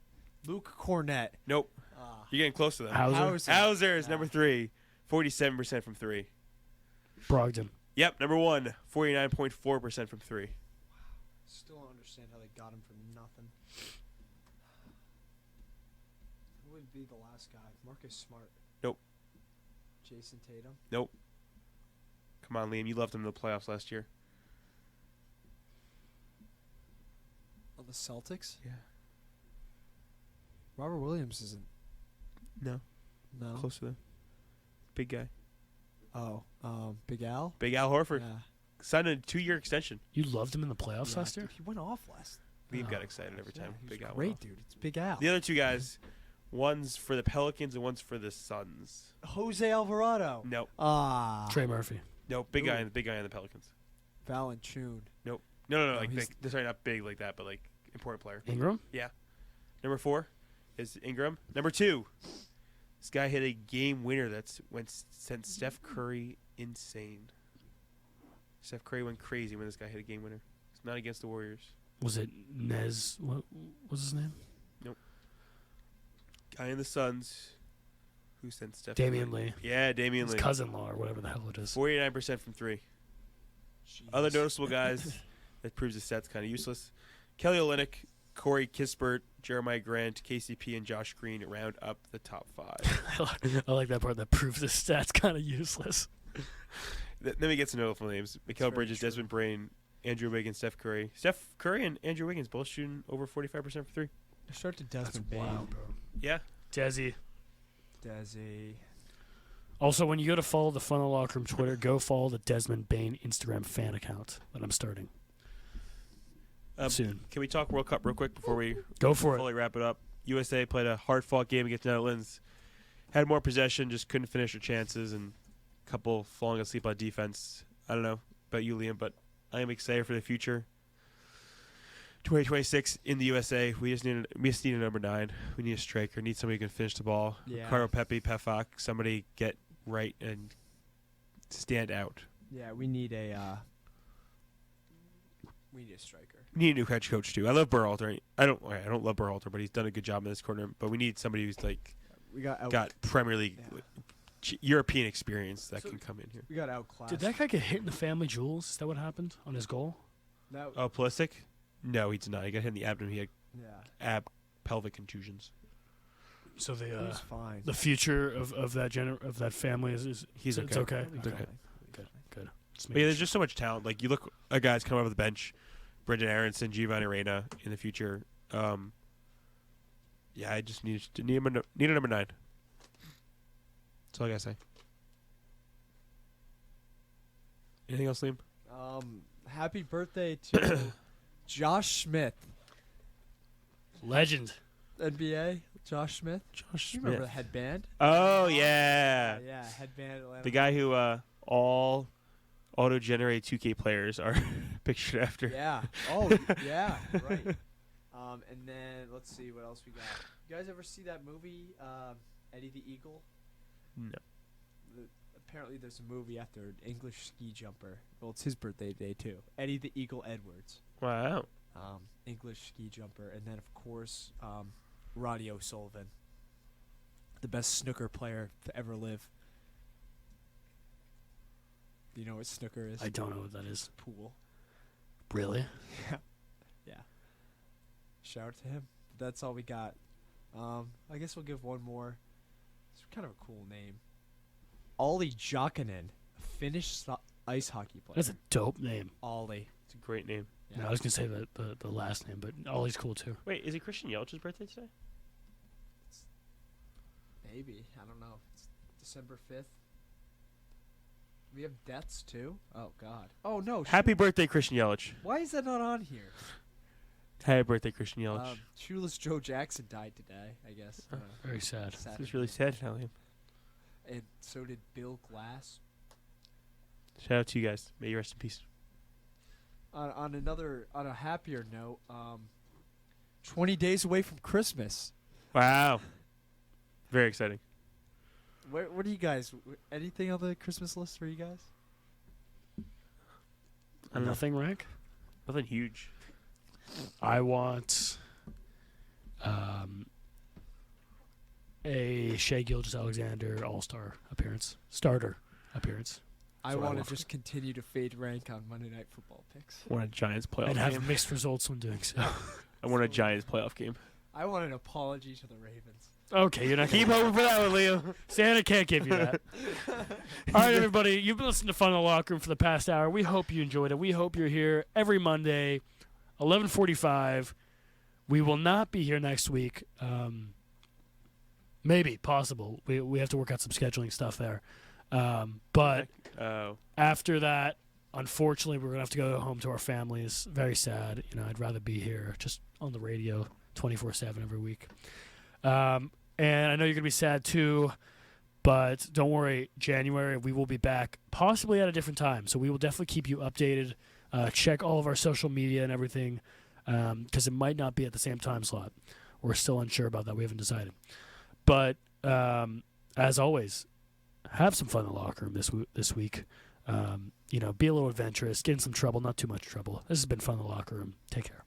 Luke Cornett. Nope. You're getting close to them. Hauser. Hauser is number 3. 47% from 3. Brogdon. Yep, number 1. 49.4% from 3. Still don't understand how they got him for nothing. Who would be the last guy? Marcus Smart. Nope. Jason Tatum. Nope. Come on, Liam. You loved him in the playoffs last year. On the Celtics? Yeah. Robert Williams isn't. No. No. Close to them. Big guy. Oh, Big Al? Big Al Horford. Yeah. Signed a 2-year extension. You loved him in the playoffs Yeah, last year? dude, he went off last. Liam Oh, got excited every Yeah, time. he Big was Al. great, went off. dude. It's Big Al. The other 2 guys, one's for the Pelicans and one's for the Suns. Jose Alvarado. Nope. Trey Murphy. Nope. Big guy. Ooh. Big guy on the Pelicans. Valanciunas. No. No, Like, he's- sorry, not big like that, but like important player. Ingram? Number 4 is Ingram. Number 2, this guy hit a game winner sent Steph Curry insane. Steph Curry went crazy when this guy hit a game winner. It's not against the Warriors. Was it Nez? What was his name? Guy in the Suns who sent Steph Damian Curry. Lee. Yeah, Damian His Lee. cousin-in-law or whatever the hell it is. 49% from 3. Other noticeable guys that proves the set's kind of useless. Kelly Olynyk, Corey Kispert, Jeremiah Grant, KCP, and Josh Green round up the top 5. I like that part that proves the stats kind of useless. Then we get some notable names. Mikal very Bridges, true. Desmond Brain, Andrew Wiggins, Steph Curry. Steph Curry and Andrew Wiggins both shooting over 45% for 3. Start to That's Desmond Bain. wild, bro. Yeah. Desi. Desi. Also, when you go to follow the Funnel Locker Room Twitter, go follow the Desmond Bain Instagram fan account that I'm starting soon. Can we talk World Cup real quick before we Go for it. fully wrap it up? USA played a hard-fought game against the Netherlands. Had more possession, just couldn't finish their chances, and a couple falling asleep on defense. I don't know about you, Liam, but I am excited for the future. 2026 in the USA, we just need a number 9. We need a striker. Need somebody who can finish the ball. Yeah. Ricardo Pepe, Pefak, somebody get right and stand out. Yeah, we need a striker. We need a new head coach too. I love Berhalter. I don't love Berhalter, but he's done a good job in this corner. But we need somebody who's like We got got Premier League, European experience that So- can come in here. we got outclassed. Did that guy get hit in the family jewels? Is that what happened on his goal? That, Oh, Pulisic? No, he did not. He got hit in the abdomen. He had yeah, pelvic contusions. So he was fine. the future of that family is He's it's okay. okay. It's okay. Good. Just But yeah, making there's just so much talent. Like you look at guys coming off the bench, Brendan Aronson, Giovanni Reina in the future. Yeah, I just need a number 9. That's all I gotta say. Anything else, Liam? Happy birthday to Josh Smith, legend. NBA. Josh Smith. Josh You remember the headband? Oh yeah, Yeah, headband. Atlanta. the guy who all auto-generated 2K players are pictured after. Yeah. Oh, yeah. Right. And then let's see what else we got. You guys ever see that movie, Eddie the Eagle? No. Apparently, there's a movie after an English ski jumper. Well, it's his birthday today too. Eddie the Eagle Edwards, Wow. English ski jumper, and then of course, Roddy O'Sullivan, the best snooker player to ever live. Do you know what snooker is? I don't know what that is. Pool. Really? Yeah. Shout out to him. That's all we got. I guess we'll give one more. It's kind of a cool name. Ollie Jokinen, a Finnish ice hockey player. That's a dope name. Ollie. It's a great name. Yeah. No, I was gonna say the last name, but Ollie's cool too. Wait, is it Christian Yelich's birthday today? Maybe. I don't know. It's December 5th. We have deaths too? Oh, God. Oh, no. Happy birthday, Christian Yelich. Why is that not on here? Happy birthday, Christian Yelich. Shoeless Joe Jackson died today, I guess. Very sad. This is really sad, Liam. And so did Bill Glass. Shout out to you guys. May you rest in peace. On a happier note, 20 days away from Christmas. Wow. Very exciting. What do you guys? Anything on the Christmas list for you guys? I don't know. Nothing, Rick? Nothing huge. I want a Shea Gilgeous-Alexander All-Star appearance, starter appearance. I That's what I want want. to just continue to fade rank on Monday Night Football picks. I want a Giants playoff And have game. mixed results when doing so. I want a Giants playoff game. I want an apology to the Ravens. Okay, you're not Keep gonna- hoping for that one, Leo. Santa can't give you that. All right, everybody, you've been listening to Fun in the Locker Room for the past hour. We hope you enjoyed it. We hope you're here every Monday, 11:45. We will not be here next week. Maybe, possible. We have to work out some scheduling stuff there. But Oh. after that, unfortunately, we're going to have to go home to our families. Very sad. I'd rather be here just on the radio 24/7 every week. And I know you're going to be sad too, but don't worry. January, we will be back, possibly at a different time. So we will definitely keep you updated. Check all of our social media and everything, because it might not be at the same time slot. We're still unsure about that. We haven't decided. But as always, have some fun in the locker room this week. Be a little adventurous, get in some trouble, not too much trouble. This has been Fun in the Locker Room. Take care.